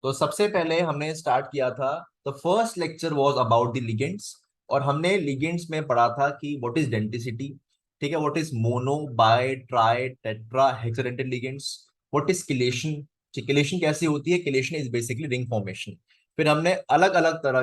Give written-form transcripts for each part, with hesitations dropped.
तो सबसे पहले हमने स्टार्ट किया था, the first lecture was about the ligands. और हमने लिगेंड्स में पढ़ा था कि व्हाट इज डेंटिसिटी, ठीक है, what is mono bi tri tetra hexadentate ligands, what is chelation, chelation कैसी होती है, chelation is basically ring formation. फिर हमने अलग अलग तरह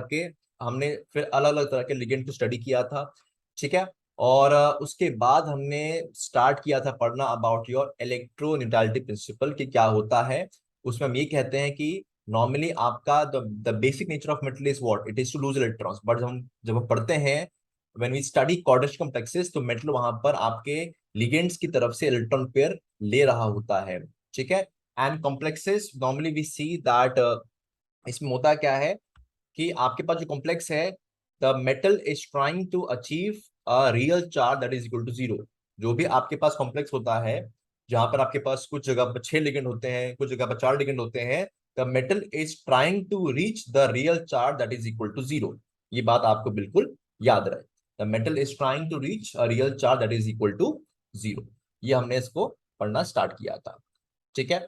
के लिगेंड को स्टडी किया था, ठीक है। और उसके बाद हमने स्टार्ट किया था पढ़ना अबाउट योर इलेक्ट्रोन्यूट्रलिटी प्रिंसिपल कि क्या होता है। उसमें हम ये कहते हैं कि नॉर्मली आपका the basic nature of metal is what, it is to lose electrons, but हम जब हम पढ़ते हैं when we study quadratic complexes, तो मेटल वहां पर आपके लिगेंड्स की तरफ से इलेक्ट्रॉन पेयर ले रहा होता है, ठीक है। And complexes normally we see that, इसमें होता क्या है कि आपके पास जो कॉम्प्लेक्स है, the metal is trying to achieve a real charge that is equal to zero. जो भी आपके पास कॉम्प्लेक्स होता है, जहां पर आपके पास कुछ जगह पर 6 लिगेंड होते हैं, कुछ जगह पर 4 लिगेंड होते हैं, the metal is trying to reach the real charge that is equal to zero. ये बात आपको बिल्कुल याद रहे, the metal is trying to reach a real charge that is equal to zero. ये हमने इसको पढ़ना स्टार्ट किया था, ठीक है।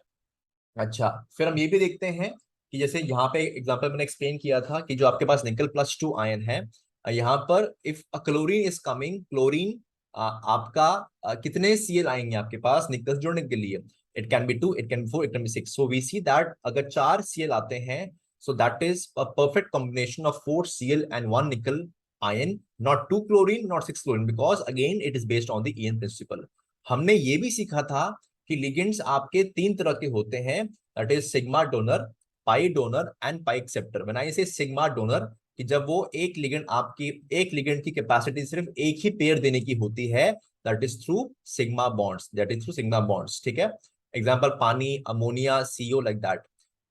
अच्छा, फिर हम ये भी देखते हैं कि जैसे यहाँ पे एग्जांपल मैंने एक्सप्लेन किया था कि जो आपके पास निकल +2 आयन है, यहाँ पर if a chlorine is coming, chlorine आपका कितने सीएल आएंगे आपके पास निकल जोड़ने के लिए, it can be 2, it can be 4, it can be 6। So we see that अगर 4 सीएल आते हैं, so that is a perfect combination of 4 CL and 1 nickel ion, not 2 chlorine not 6 chlorine, because again it is based on the EN principle. हमने ये भी सीखा था कि ligands आपके 3 तरह के होते हैं, that is sigma donor, pi donor and pi acceptor. When I से सिग्मा डोनर, कि जब वो एक लिगेंड की कैपेसिटी सिर्फ एक ही पेयर देने की होती है, that is through sigma bonds, that is through sigma bonds, ठीक है। एग्जांपल पानी, ammonia, CO, like that,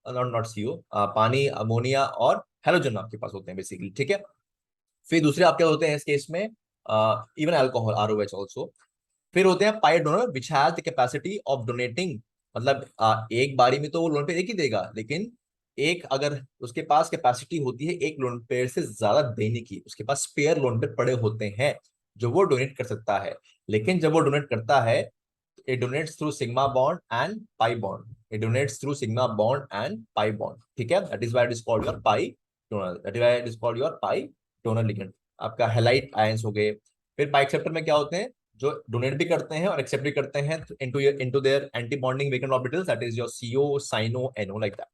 not not CO, पानी, अमोनिया और हेलोजन आपके पास होते हैं बेसिकली, ठीक है। फिर दूसरे आपके होते हैं इस केस में इवन अल्कोहल, ROH ऑल्सो। फिर होते हैं pi donor which has the capacity of donating, मतलब एक बारी में तो वो लोन पेयर एक ही देगा, लेकिन एक अगर उसके पास कैपेसिटी होती है एक लोन पेयर से ज्यादा देने की, उसके पास स्पेयर लोन पेयर पड़े होते हैं जो वो डोनेट कर सकता है। लेकिन जब वो डोनेट करता है, it donates through sigma bond and pi bond, it donates through sigma bond and pi bond, ठीक है। That is why it is called your pi donor, that is why it is called your pi donor ligand. आपका halide ions हो गए। फिर पाई acceptor में क्या होते हैं, जो डोनेट भी करते हैं और एक्सेप्ट भी करते हैं into their anti bonding vacant orbitals, that is your CO, cyano, NO, like that.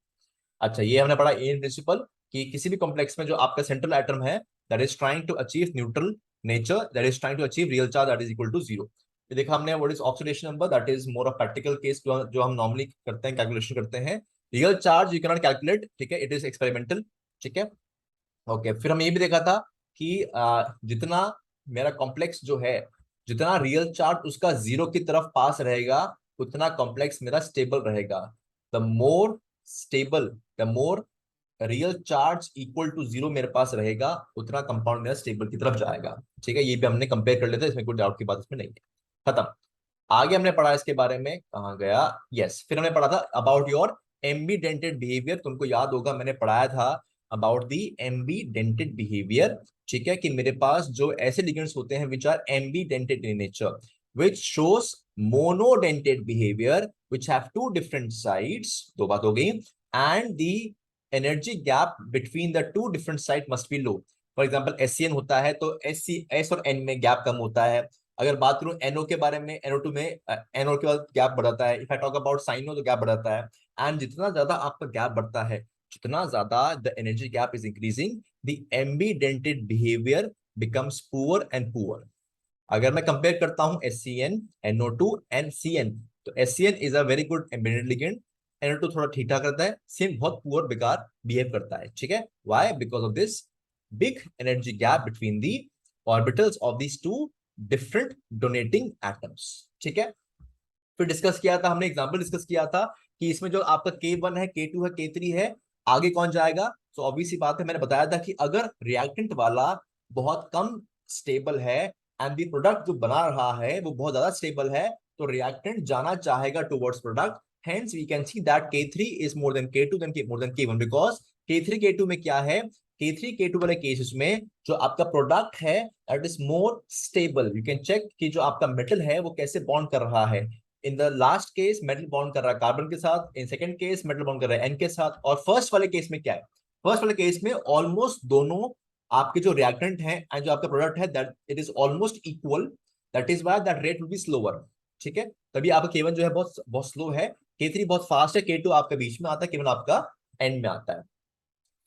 अच्छा, ये हमने पढ़ा इन प्रिंसिपल कि किसी भी कॉम्प्लेक्स में जो आपका सेंट्रल एटम है, that is trying to achieve neutral nature, that is trying to achieve real charge that is equal to zero. ये देखा हमने what is oxidation number, that is more of practical case जो हम normally करते हैं, calculation करते हैं। Real charge you can not calculate, ठीक है, इट इज एक्सपेरिमेंटल, ठीक है। ओके, फिर हम ये भी देखा था कि जितना मेरा कॉम्प्लेक्स जो है, जितना रियल चार्ज उसका जीरो की तरफ पास रहेगा, उतना कॉम्प्लेक्स मेरा स्टेबल रहेगा। The more stable, the more real charge equal to zero मेरे पास रहेगा, उतना कंपाउंड मेरा स्टेबल की तरफ जाएगा, ठीक है। ये भी हमने कंपेयर कर लेते हैं, इसमें कोई डाउट की बात इसमें नहीं है, खत्म। आगे हमने पढ़ा इसके बारे में, कहाँ गया, यस, फिर हमने पढ़ा था अबाउट योर एम्बीडेंटेड बिहेवियर। तुमको याद होगा मैंने पढ़ाया था अबाउट दी एम्बीडेंटेड बिहेवियर, ठीक है, कि मेरे पास जो ऐसे लिगेंड्स होते हैं which are ambidentate in nature, which shows monodentate behavior which have two different sides, दो बात हो गई, and the energy gap between the two different sides must be low। For example SCN होता है तो S और N में gap कम होता है। अगर बात करूं NO के बारे में, NO2 में NO के बाद गैप बढ़ाता है। If I talk about cyano तो गैप बढ़ाता है। एंड जितना ज्यादा आपका गैप बढ़ता है, जितना ज्यादा the energy gap is increasing, the एम्बीडेंटेड behaviour becomes poor and poor. अगर मैं कंपेयर करता हूं SCN, NO2 एंड CN, तो SCN is a very good embedded ligand, NO2 थोड़ा ठीक ठाक करता है, CN बहुत पुअर बेकार बिहेव करता है, ठीक है। Why? Because of this big energy gap between the orbitals of these two different donating atoms, ठीक है। फिर डिस्कस किया था हमने, एग्जांपल डिस्कस किया था कि इसमें जो आपका K1 है, K2 है, K3 है, आगे कौन जाएगा। तो ऑब्वियस सी बात है, मैंने बताया था कि अगर रिएक्टेंट वाला बहुत कम स्टेबल है एंड द प्रोडक्ट जो बना रहा है वो बहुत ज्यादा स्टेबल है, तो रिएक्टेंट जाना चाहेगा towards product. Hence we can see that K3 is more than K2 then more than K1, because K3 K2 में क्या है, K3 K2 वाले केसेस में जो आपका प्रोडक्ट है that is more stable. You can check कि जो आपका मेटल है वो कैसे बॉन्ड कर रहा है। In the last case metal bond कर रहा है कार्बन के साथ, in second case metal bond कर रहा है एन के साथ, और फर्स्ट वाले केस में क्या है, फर्स्ट वाले केस में ऑलमोस्ट दोनों आपके जो रिएक्टेंट है एंड जो आपका प्रोडक्ट है that it is almost equal, that is why that rate will be slower. ठीक है, तभी आपका K1 जो है बहुत बहुत स्लो है, K3 बहुत फास्ट है, K2 आपका बीच में आता है, K1 आपका एंड में आता है।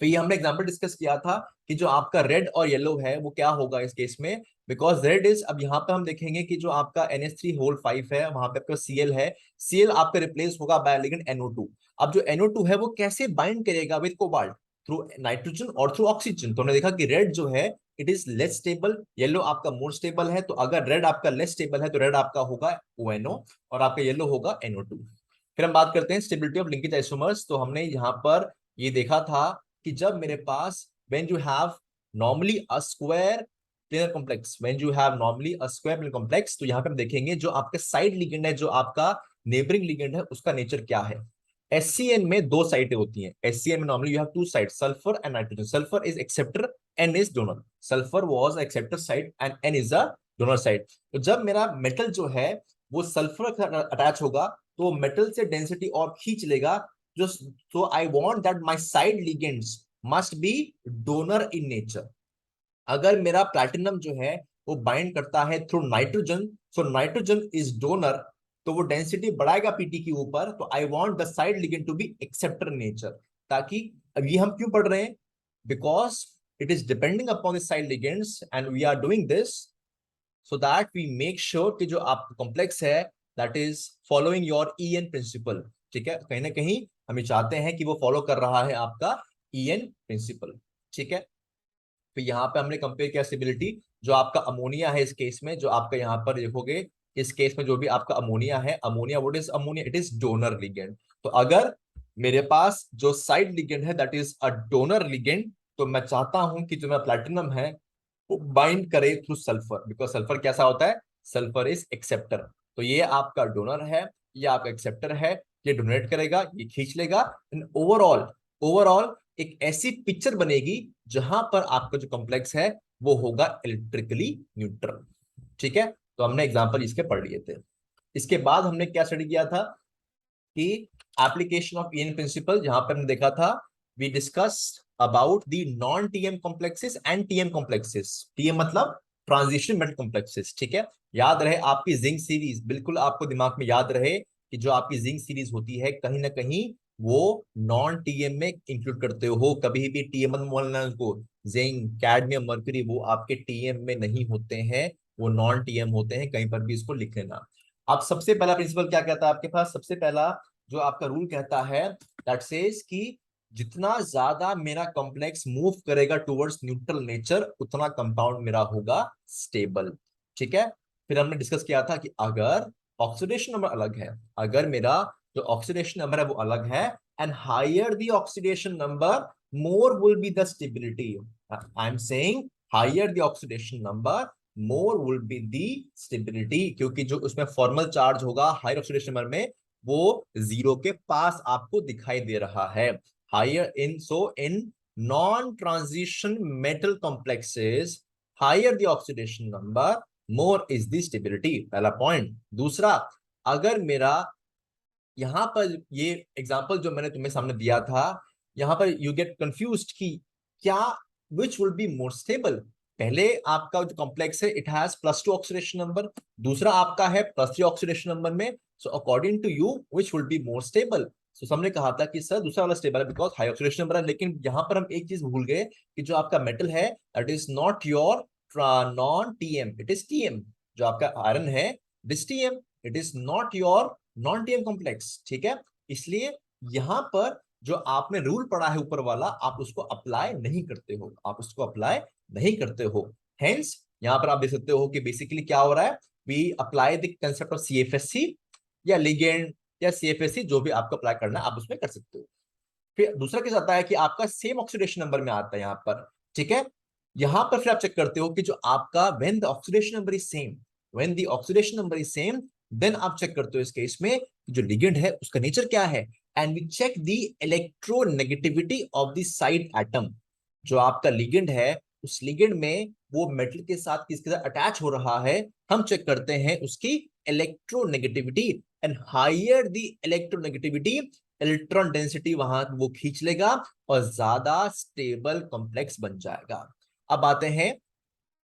तो ये हमने एग्जांपल डिस्कस किया था कि जो आपका रेड और येलो है वो क्या होगा इस केस में, बिकॉज रेड इज, अब यहाँ पे हम देखेंगे कि जो आपका NH3 होल 5 है वहां पे आपका Cl है, Cl आपका रिप्लेस होगा बाय लिगेंड NO2। अब जो NO2 है वो कैसे बाइंड करेगा विद कोबाल्ट, थ्रू नाइट्रोजन और थ्रू ऑक्सीजन। तो हमने देखा कि रेड जो है it is less stable, yellow आपका मोर स्टेबल है। तो अगर रेड आपका लेस स्टेबल है तो रेड आपका होगा ONO और आपका येलो होगा NO2। फिर हम बात करते हैं स्टेबिलिटी ऑफ लिंकेज आइसोमर्स। तो हमने यहाँ पर ये देखा था कि जब मेरे पास when you have normally a square planar complex, when you have normally a square planar complex, तो यहाँ पे हम देखेंगे जो आपका साइड लिगेंड है, जो आपका नेबरिंग लिगेंड है, उसका नेचर क्या है। SCN में दो साइटें होती हैं, SCN में normally you have two side, sulphur and nitrogen. Sulphur is acceptor, N is donor. Sulphur was acceptor side and N is a donor side. तो जब मेरा मेटल जो है वो सल्फर अटैच होगा तो मेटल से डेंसिटी और खींच लेगा, जो so I want that my side ligands must be donor in nature। अगर मेरा प्लैटिनम जो है वो बाइंड करता है through nitrogen, so nitrogen is donor, तो वो डेंसिटी बढ़ाएगा पीटी के ऊपर, तो I want the side ligand to be acceptor nature. ताकि अब ये हम क्यों पढ़ रहे हैं, because it is depending upon the side ligands and we are doing this so that we make sure कि जो आपका कॉम्प्लेक्स है that is following your EN principle. ठीक है, कहीं ना कहीं हम ये चाहते हैं कि वो फॉलो कर रहा है आपका EN प्रिंसिपल। ठीक है, तो यहाँ पे हमने कंपेयर किया स्टेबिलिटी, जो आपका अमोनिया है इस केस में, जो आपका यहाँ पर देखोगे इस केस में जो भी आपका अमोनिया है, ammonia what is ammonia, it is donor ligand. तो अगर मेरे पास जो साइड लिगेंड है that is a donor ligand, तो मैं चाहता हूं कि जो मेरा प्लैटिनम है वो बाइंड करे थ्रू सल्फर, बिकॉज सल्फर कैसा होता है, सल्फर इज एक्सेप्टर। तो ये आपका डोनर है, ये आपका एक्सेप्टर है, ये डोनेट करेगा, ये खींच लेगा, ओवरऑल ओवरऑल एक ऐसी पिक्चर बनेगी जहां पर आपका जो कॉम्प्लेक्स है वो होगा इलेक्ट्रिकली न्यूट्रल। ठीक है, तो हमने एग्जांपल इसके पढ़ लिए थे। इसके बाद हमने क्या स्टडी किया था कि एप्लीकेशन ऑफ EN प्रिंसिपल, जहां पर हमने देखा था we discussed about the non TM complexes and TM complexes. TM मतलब ट्रांजिशन मेटल कॉम्प्लेक्सेस। ठीक है, याद रहे आपकी जिंक सीरीज, बिल्कुल आपको दिमाग में याद रहे कि जो आपकी जिंक सीरीज होती है कहीं ना कहीं वो नॉन TM में इंक्लूड करते हो। कभी भी TM बोलना उसको, जिंक कैडमियम मर्क्यूरी वो आपके TM में नहीं होते हैं, वो नॉन TM होते हैं, कहीं पर भी इसको लिख लेना। अब सबसे पहला प्रिंसिपल क्या कहता है आपके पास, सबसे पहला जो आपका रूल कहता है दैट सेज कि जितना ज्यादा मेरा कॉम्प्लेक्स मूव करेगा टुवर्ड्स न्यूट्रल नेचर उतना कंपाउंड मेरा होगा स्टेबल। ठीक है, फिर हमने डिस्कस किया था कि अगर ऑक्सीडेशन नंबर अलग है, अगर मेरा जो ऑक्सीडेशन नंबर है वो अलग है, and higher the oxidation number more will be the stability. I am saying higher the oxidation number more will be the stability, क्योंकि जो उसमें फॉर्मल चार्ज होगा हायर ऑक्सीडेशन नंबर में वो जीरो के पास आपको दिखाई दे रहा है। Higher in so in non transition metal complexes higher the oxidation number more is the stability, पहला पॉइंट। दूसरा, अगर मेरा यहां पर ये एग्जांपल जो मैंने तुम्हें सामने दिया था, यहां पर यू गेट कंफ्यूज्ड कि क्या विच विल बी मोर स्टेबल। पहले आपका जो कॉम्प्लेक्स है इट हैज +2 ऑक्सीडेशन नंबर, दूसरा आपका है +3 ऑक्सीडेशन नंबर में, so according to you which will be more stable. So हमने कहा था कि सर दूसरा वाला स्टेबल है बिकॉज हाई ऑक्सीडेशन नंबर है, लेकिन यहां पर हम एक चीज भूल गए कि जो आपका मेटल है that is not your non TM, it is TM। जो आपका आयरन है this TM, it is not your non TM complex. ठीक है, इसलिए यहां पर जो आपने रूल पढ़ा है ऊपर वाला आप उसको अप्लाई नहीं करते हो, आप उसको अप्लाई नहीं करते हो। हेंस यहां पर आप देख सकते हो कि बेसिकली क्या हो रहा है, we apply the concept of CFSC या लिगेंड या CFSC, जो भी आपको अप्लाई करना है आप उसमें कर सकते हो। फिर दूसरा केस आता है कि आपका सेम ऑक्सीडेशन नंबर में आता है यहाँ पर। ठीक है, यहां पर फिर आप चेक करते हो कि जो आपका when the oxidation number is same, when the oxidation number is same, then आप चेक करते हो इस केस में जो लिगेंड है उसका नेचर क्या है, and we check the electronegativity of the side atom. जो आपका लिगेंड है उस लिगेंड में वो मेटल के साथ किसके साथ अटैच हो रहा है, हम चेक करते हैं उसकी electronegativity. And higher the electronegativity, electron density वहां वो खींच लेगा और ज्यादा स्टेबल कॉम्प्लेक्स बन जाएगा। अब आते हैं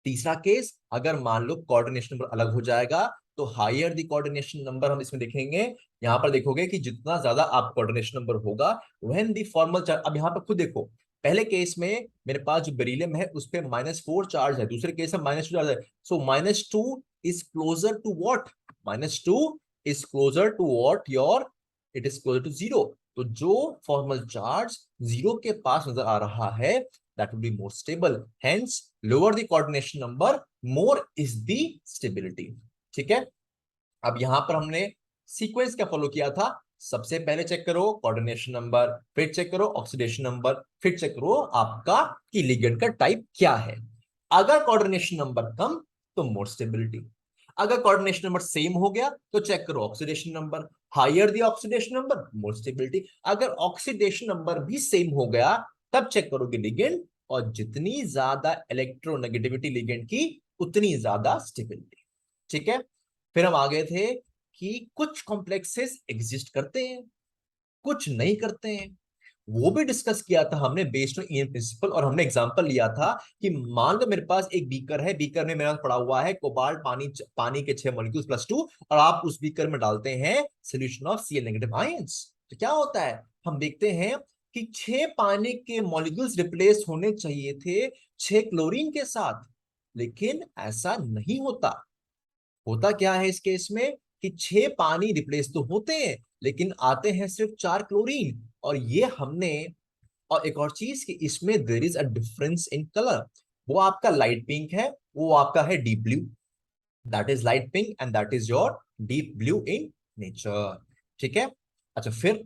तीसरा केस, अगर मान लो कोऑर्डिनेशन नंबर अलग हो जाएगा तो हायर द कोऑर्डिनेशन नंबर हम इसमें देखेंगे। यहां पर देखोगे कि जितना ज्यादा आप कोऑर्डिनेशन नंबर होगा व्हेन द फॉर्मल चार्ज, अब यहां पर खुद देखो, पहले केस में मेरे पास जो बेरिलियम है उस पे -4 चार्ज है, दूसरे केस में -2 चार्ज है, so -2 is closer to what, -2 is closer to what your, it is closer to zero. तो जो फॉर्मल चार्ज जीरो के पास नजर आ रहा है that will be more stable, hence lower the coordination number, more is the stability। ठीक है, अब यहां पर हमने सीक्वेंस क्या फॉलो किया था, सबसे पहले चेक करो कोऑर्डिनेशन नंबर, फिर चेक करो ऑक्सीडेशन नंबर, फिर चेक करो आपका की लिगेंड का टाइप क्या है। अगर कोऑर्डिनेशन नंबर कम तो मोर स्टेबिलिटी, अगर कोऑर्डिनेशन नंबर सेम हो गया तो चेक करो oxidation number, higher the oxidation number more stability, अगर ऑक्सीडेशन नंबर भी सेम हो गया तब चेक करोगे लिगेंड, और जितनी ज्यादा इलेक्ट्रोनेगेटिविटी लिगेंड की उतनी ज्यादा स्टेबिलिटी। ठीक है, फिर हम आगे थे कि कुछ कॉम्प्लेक्सेस एग्जिस्ट करते हैं, कुछ नहीं करते हैं, वो भी डिस्कस किया था हमने बेस्ड ऑन ईएन प्रिंसिपल, और हमने एग्जांपल लिया था कि मान लो मेरे पास एक बीकर है, बीकर में मेरा पड़ा हुआ है कोबाल्ट पानी, पानी के 6 मॉलिक्यूल्स +2, और आप उस बीकर में डालते हैं solution of Cl negative ions, तो क्या होता है, हम देखते हैं कि 6 पानी के मॉलिक्यूल्स रिप्लेस होने चाहिए थे 6 क्लोरीन के साथ, लेकिन ऐसा नहीं होता। होता क्या है इस केस में कि 6 पानी रिप्लेस तो होते हैं लेकिन आते हैं सिर्फ 4 क्लोरीन, और ये हमने, और एक और चीज कि इसमें there is a difference in colour, वो आपका लाइट पिंक है, वो आपका है deep blue, that is light pink and that is your deep blue in nature. ठीक है, अच्छा फिर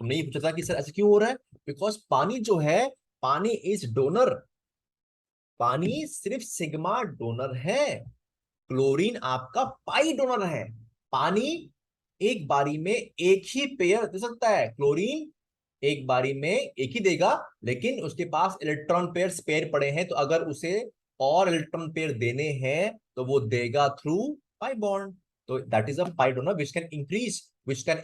तुमने ये पूछा था कि सर ऐसे क्यों हो रहा है, बिकॉज पानी जो है, पानी इज डोनर, पानी सिर्फ सिग्मा डोनर है, क्लोरीन आपका पाई डोनर है। पानी एक बारी में एक ही पेयर दे सकता है, क्लोरीन एक बारी में एक ही देगा, लेकिन उसके पास इलेक्ट्रॉन पेयर स्पेयर पड़े हैं, तो अगर उसे और इलेक्ट्रॉन पेयर देने हैं तो वो देगा थ्रू पाई बॉन्ड। तो that is a pi donor which can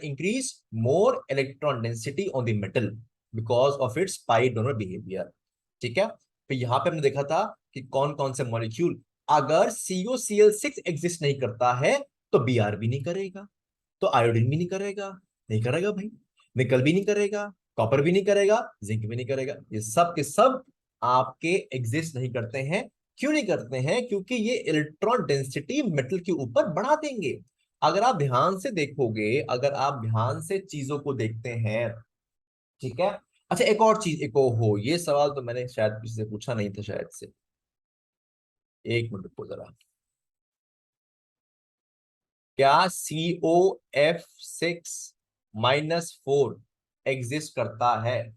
increase more electron density on the metal because of its pi donor behaviour. ठीक है, तो यहां पे हमने देखा था कि कौन कौन से मॉलिक्यूल, अगर CuCl6 एग्जिस्ट नहीं करता है तो Br भी नहीं करेगा, तो आयोडीन भी नहीं करेगा, नहीं करेगा भाई, निकल भी नहीं करेगा, कॉपर भी नहीं करेगा, जिंक भी नहीं करेगा, ये सब के सब आपके एग्जिस्ट नहीं करते हैं। क्यों नहीं करते हैं, क्योंकि ये इलेक्ट्रॉन डेंसिटी मेटल के ऊपर बढ़ा देंगे। अगर आप ध्यान से देखोगे, अगर आप ध्यान से चीजों को देखते हैं, ठीक है। अच्छा एक और चीज, एक और हो, ये सवाल तो मैंने शायद किसी से पूछा नहीं था शायद से, एक मिनट रुको जरा, क्या COF6-4 एग्जिस्ट करता है,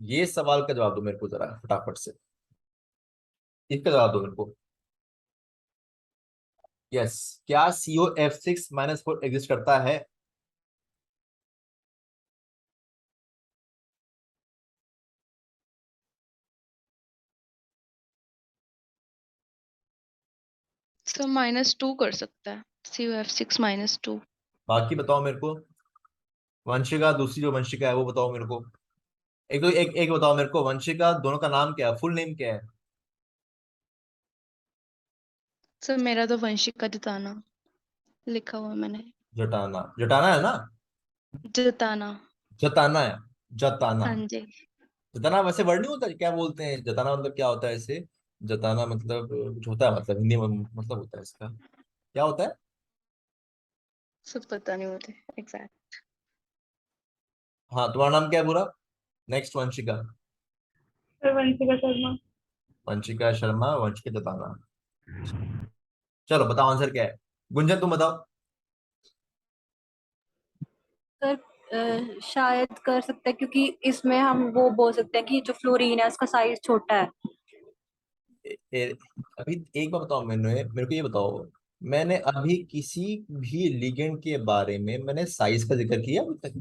ये सवाल का जवाब दो मेरे को जरा फटाफट से, इसका जवाब दो मेरे को। यस, क्या COF6-4 एग्जिस्ट करता है? सर -2 कर सकता है, COF6-2। बाकी बताओ मेरे को, वंशिका, दूसरी जो वंशिका है वो बताओ मेरे को, एक तो एक बताओ मेरे को, वंशिका दोनों का नाम क्या है, फुल नेम क्या है? सर मेरा तो वंशिका जताना लिखा हुआ है मैंने। जटाना, जटाना है ना? जताना। जताना है, जताना, हाँ जी। जताना वैसे वर्ड नहीं होता, क्या बोलते हैं जताना, मतलब क्या होता है इसे, जताना मतलब कुछ होता है, मतलब हिंदी में मतलब होता है इसका, क्या होता है? सब पता नहीं मुझे एग्जैक्ट। हाँ, तुम्हारा नाम क्या है पूरा? नेक्स्ट वंशिका। वंशिका शर्मा। वंशिका शर्मा, वंशिका जताना। चलो बताओ आंसर क्या है, गुंजन तुम बताओ। सर शायद कर सकते हैं क्योंकि इसमें हम वो बोल सकते हैं कि जो फ्लोरीन है उसका साइज छोटा है। अभी एक बार बताओ, मैंने मेरे को ये बताओ, मैंने अभी किसी भी लिगेंड के बारे में मैंने साइज का जिक्र किया अभी तक?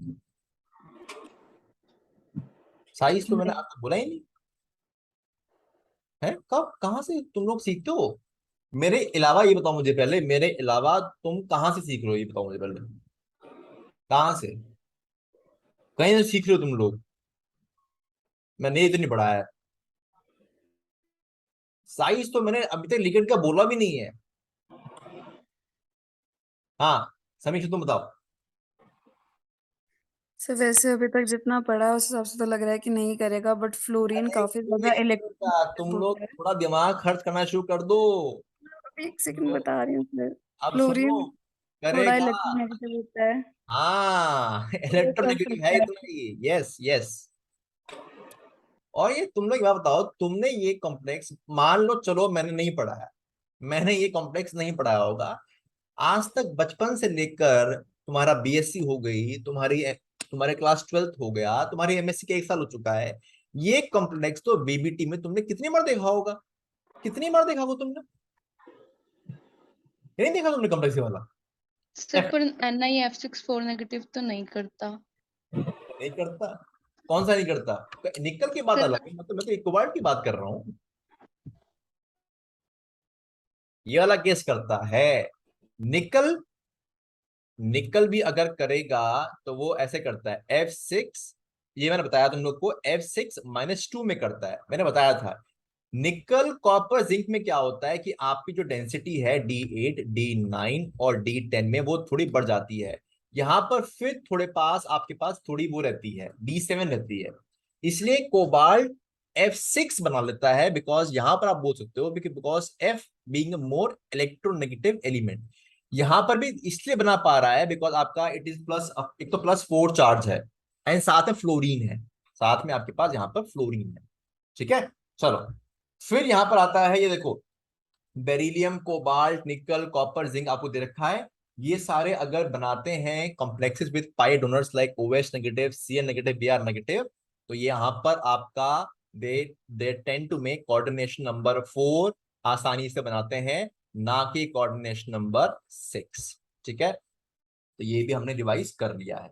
साइज तो मैंने नहीं। आपको बोला ही नहीं है, कब कहाँ से तुम लोग सीखते हो? मेरे अलावा ये बताओ मुझे पहले, मेरे अलावा तुम कहाँ से सीख रहे हो, ये बताओ मुझे पहले, कहाँ से, कहीं से सीख रहे हो तुम लोग? मैंने ये तो नहीं पढ़ा है। साइज तो मैंने अभी तक लिगेंड का बोला भी नहीं है। हाँ, समीक्षा तुम बताओ। सर वैसे अभी तक जितना पढ़ा है उस हिसाब से तो लग रहा है कि नहीं करेगा, बट फ्लोरीन अरे काफी क्यों ज्यादा नहीं करता? इलेक्ट्रिक तुम लोग होता है। थोड़ा दिमाग खर्च करना शुरू कर दो। अभी एक सेकंड बता रही हूँ सर। अब सुनो, फ्लोरीन थोड़ा करेगा। इलेक्ट्रोनेगेटिव होता है, हाँ वो कर इलेक्ट्रोनेगेटिव है सकता है। इतना ही, यस यस। और ये तुम लोग ये बताओ, तुमने ये कॉम्प्लेक्स मान लो, चलो मैंने नहीं पढ़ा है, मैंने ये कॉम्प्लेक्स नहीं पढ़ाया होगा आज तक, बचपन से लेकर तुम्हारा बीएससी हो गई, तुम्हारे क्लास 12th हो गया, तुम्हारी एमएससी के 1 साल हो चुका है, ये कॉम्प्लेक्स तो बीबीटी में तुमने कितनी बार देखा होगा? कितनी बार देखा होगा तुमने? ये नहीं देखा तुमने कॉम्प्लेक्स वाला? सर पर NiF6 4 नेगेटिव तो नहीं करता। नहीं करता? कौन सा नहीं करता? निकल की बात सर अलग है, मतलब मैं तो एक कोबाल्ट की बात कर रहा हूँ। ये वाला केस करता है। निकल, निकल भी अगर करेगा तो वो ऐसे करता है F6, ये मैंने बताया तुम लोग को, F6 - 2 में करता है, मैंने बताया था। निकल कॉपर जिंक में क्या होता है कि आपकी जो डेंसिटी है D8 D9 और D10 में वो थोड़ी बढ़ जाती है, यहां पर फिर थोड़े पास आपके पास थोड़ी वो रहती है, D7 रहती है, इसलिए कोबाल्ट F6 बना लेता है, बिकॉज यहां पर आप बोल सकते हो because F being more electronegative element, यहां पर भी इसलिए बना पा रहा है बिकॉज आपका इट इज प्लस, एक तो +4 चार्ज है एंड साथ में फ्लोरीन है, साथ में आपके पास यहाँ पर फ्लोरीन है। ठीक है, चलो फिर यहां पर आता है, ये देखो, beryllium cobalt nickel copper zinc आपको दे रखा है, ये सारे अगर बनाते हैं complexes with pi donors like OH negative Cn negative Br negative, तो ये यहाँ पर आपका दे दे tend to make coordination number 4, आसानी से बनाते हैं, ना कि कोऑर्डिनेशन नंबर 6। ठीक है, तो ये भी हमने रिवाइज कर लिया है।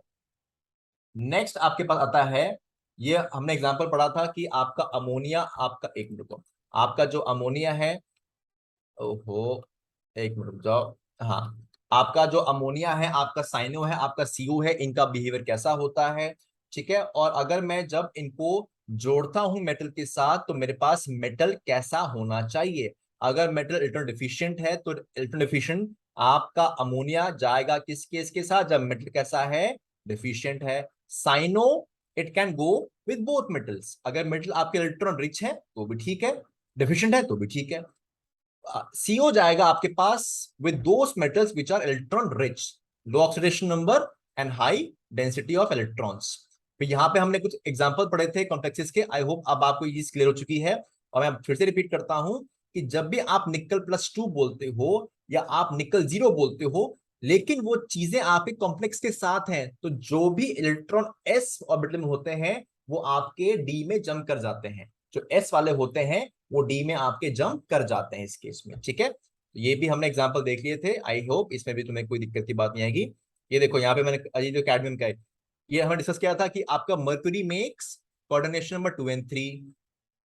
नेक्स्ट आपके पास आता है, ये हमने एग्जांपल पढ़ा था कि आपका अमोनिया, आपका एक मिनट को, आपका जो अमोनिया है, ओहो, एक मिनट रुक जाओ, हाँ, आपका जो अमोनिया है, आपका साइनो है, आपका सीओ है, इनका बिहेवियर कैसा होता है? ठीक है, और अगर मैं जब इनको जोड़ता हूं मेटल के साथ तो मेरे पास मेटल कैसा होना चाहिए? अगर मेटल इलेक्ट्रॉन डिफिशिएंट है तो इलेक्ट्रॉन डिफिशिएंट आपका अमोनिया जाएगा किस केस के साथ? जब मेटल कैसा है? डिफिशिएंट है। Cyano, it can go with both metals, अगर मेटल आपके इलेक्ट्रॉन रिच है तो भी ठीक है, डिफिशिएंट है तो भी ठीक है। CO जाएगा आपके पास with those metals which are electron rich, low oxidation number and high density of electrons. तो यहाँ पे हमने कुछ एग्जांपल पढ़े थे कॉम्प्लेक्सेस के, आई होप अब आपको ये चीज क्लियर हो चुकी है। और मैं फिर से रिपीट करता हूं कि जब भी आप निकल +2 बोलते हो या आप निकल 0 बोलते हो, लेकिन वो चीजें आपके कॉम्प्लेक्स के साथ हैं, तो जो भी इलेक्ट्रॉन s ऑर्बिटल में होते हैं वो आपके d में जम कर जाते हैं, जो s वाले होते हैं वो डी में आपके जंप कर जाते हैं इस केस में। ठीक है, तो ये भी हमने एग्जांपल देख लिए थे, आई होप इसमें भी तुम्हें कोई दिक्कत की बात नहीं आएगी। ये देखो यहाँ पे मैंने ये जो कैडमियम का है, ये हमने डिस्कस किया था कि आपका mercury makes coordination number 2 and 3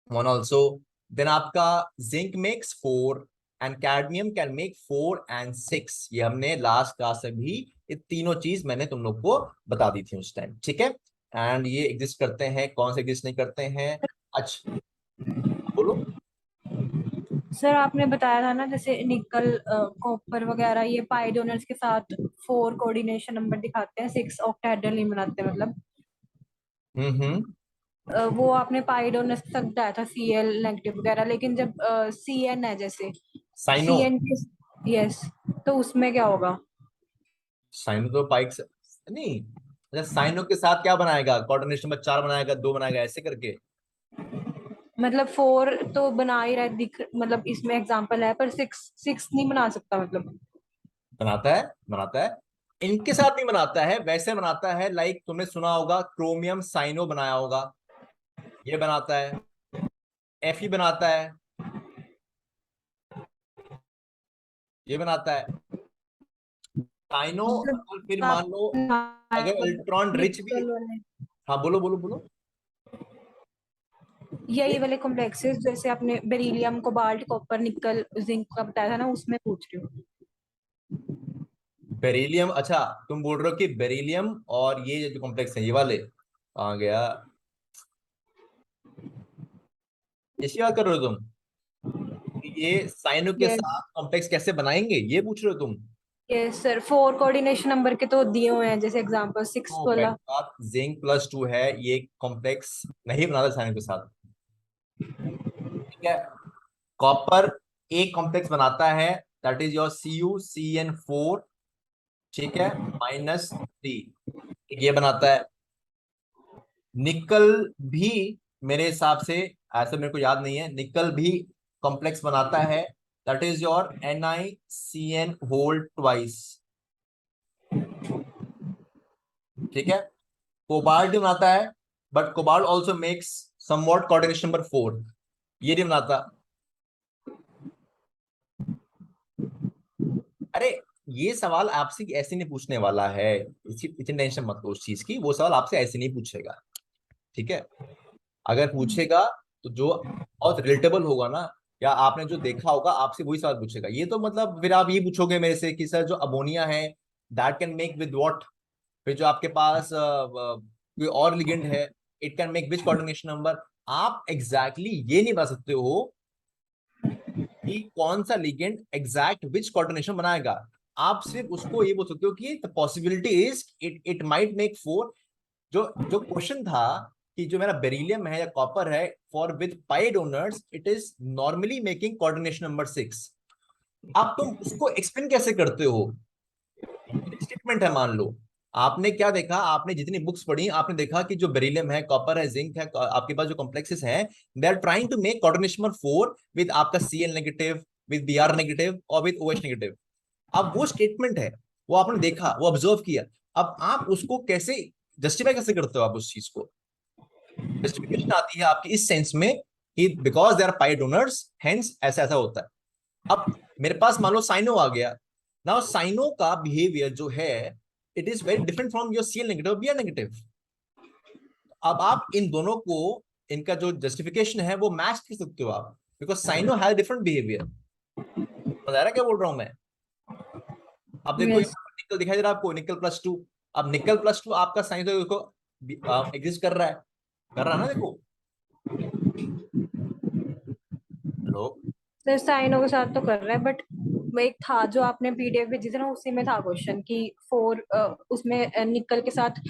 one also, then आपका zinc makes 4 and cadmium can make 4 and 6, ये हमने लास्ट क्लास में भी ये तीनों चीज मैंने तुम लोग को बता दी थी उस टाइम। ठीक है, एंड ये एग्जिस्ट करते हैं, कौन से एग्जिस्ट नहीं करते हैं? अच्छा, बोलो। सर आपने बताया था ना जैसे निकल कॉपर वगैरह ये पाई डोनर्स के साथ 4 कोऑर्डिनेशन नंबर दिखाते हैं, 6 ऑक्टाहेड्रल नहीं बनाते मतलब। हम्म। वो आपने पाई डोनर्स के साथ बताया था Cl नेगेटिव वगैरह, लेकिन जब Cn है जैसे साइनो, Cn के, यस, तो उसमें क्या होगा? साइनो तो पाइक नहीं, अच्छा साइनो के साथ क्या बनाएगा? कोऑर्डिनेशन नंबर 4 बनाएगा, 2 बनाएगा, ऐसे करके मतलब 4 तो बना ही रहा है दिख, मतलब इसमें एग्जांपल है, पर 6 नहीं बना सकता मतलब। बनाता है, बनाता है, इनके साथ नहीं बनाता है, वैसे बनाता है, लाइक तुमने सुना होगा क्रोमियम साइनो बनाया होगा, ये बनाता है, Fe बनाता है, ये बनाता है साइनो। अगर फिर मान लो अगर इलेक्ट्रॉन रिच भी, निकल वाले हाँ बोलो बोलो बोलो। यही वाले कॉम्प्लेक्सेस जैसे आपने बेरिलियम, कोबाल्ट, कॉपर, निकल, जिंक का बताया था ना, उसमें पूछ रही हूँ। बेरिलियम, अच्छा तुम बोल रहे हो कि बेरिलियम और ये जो कॉम्प्लेक्स है ये वाले आ गया, इसी बात कर रहे हो तुम कि ये साइनो के यस साथ कॉम्प्लेक्स कैसे बनाएंगे, ये पूछ रहे हो तुम? यस सर, 4 कोऑर्डिनेशन नंबर के तो दिए हुए हैं, जैसे एग्जांपल 6 तो पहली वाला। बात, जिंक प्लस 2 है, ये कॉम्प्लेक्स नहीं बनाता साइनो के साथ, ठीक है। कॉपर एक कॉम्प्लेक्स बनाता है, दैट इज योर CuCN4, ठीक है, -3, ये बनाता है। निकल भी मेरे हिसाब से, ऐसा मेरे को याद नहीं है, निकल भी कॉम्प्लेक्स बनाता है, that is your NiCN whole twice, ठीक है। कोबाल्ट भी बनाता है, but cobalt also makes somewhat coordination number 4, ये नहीं बनाता। अरे ये सवाल आपसे ऐसे नहीं पूछने वाला है, इतनी टेंशन मत लो उस चीज की, वो सवाल आपसे ऐसे नहीं पूछेगा, ठीक है। अगर पूछेगा तो जो बहुत रिलेटेबल होगा ना, या आपने जो देखा होगा आपसे वही सवाल पूछेगा। ये तो मतलब फिर आप ये पूछोगे मेरे से कि सर जो अमोनिया है that can make with what, फिर जो आपके पास कोई और लिगेंड है, it can make which coordination number. आप एग्जैक्टली ये नहीं बता सकते हो कि कौन सा लिगेंड एग्जैक्ट विच कोऑर्डिनेशन बनाएगा। आप सिर्फ उसको ये बोल सकते हो कि the possibility is it might make 4। जो जो क्वेश्चन था कि जो मेरा बेरिलियम है या कॉपर है, for with pi donors it is normally making coordination number 6। अब तुम उसको एक्सप्लेन कैसे करते हो? स्टेटमेंट है, मान लो आपने क्या देखा, आपने जितनी बुक्स पढ़ी आपने देखा कि जो बेरिलियम है, कॉपर है, जिंक है, आपके पास जो कॉम्प्लेक्सेस हैं, they are trying to make coordination number 4 with आपका Cl negative, with Br negative और विद OH नेगेटिव। अब वो स्टेटमेंट है, वो आपने देखा, वो ऑब्जर्व किया। अब आप उसको कैसे जस्टिफाई कैसे करते हो? आप उस चीज को, जस्टिफिकेशन आती है आपकी इस सेंस में कि because they are pi donors, hence ऐसा ऐसा होता है। अब मेरे पास मान लो साइनो आ गया, नाउ साइनो का बिहेवियर जो है it is very different from your Cl negative, Br negative. अब आप इन दोनों को, इनका जो जस्टिफिकेशन है वो मैच कर सकते हो आप, because cyano has different behaviour. बता रहा क्या बोल रहा हूं मैं? अब देखो यस यहाँ पर निकल दिखाई दे रहा है आपको, निकल प्लस 2। अब निकल प्लस 2 आपका साइन तो देखो एग्जिस्ट कर रहा है, कर रहा है ना, देखो। हेलो? सर, साइनों के साथ तो कर रहा है, बट एक था जो आपने पीडीएफ भेजी थी ना, उसी में था क्वेश्चन कि 4, उसमें निकल के साथ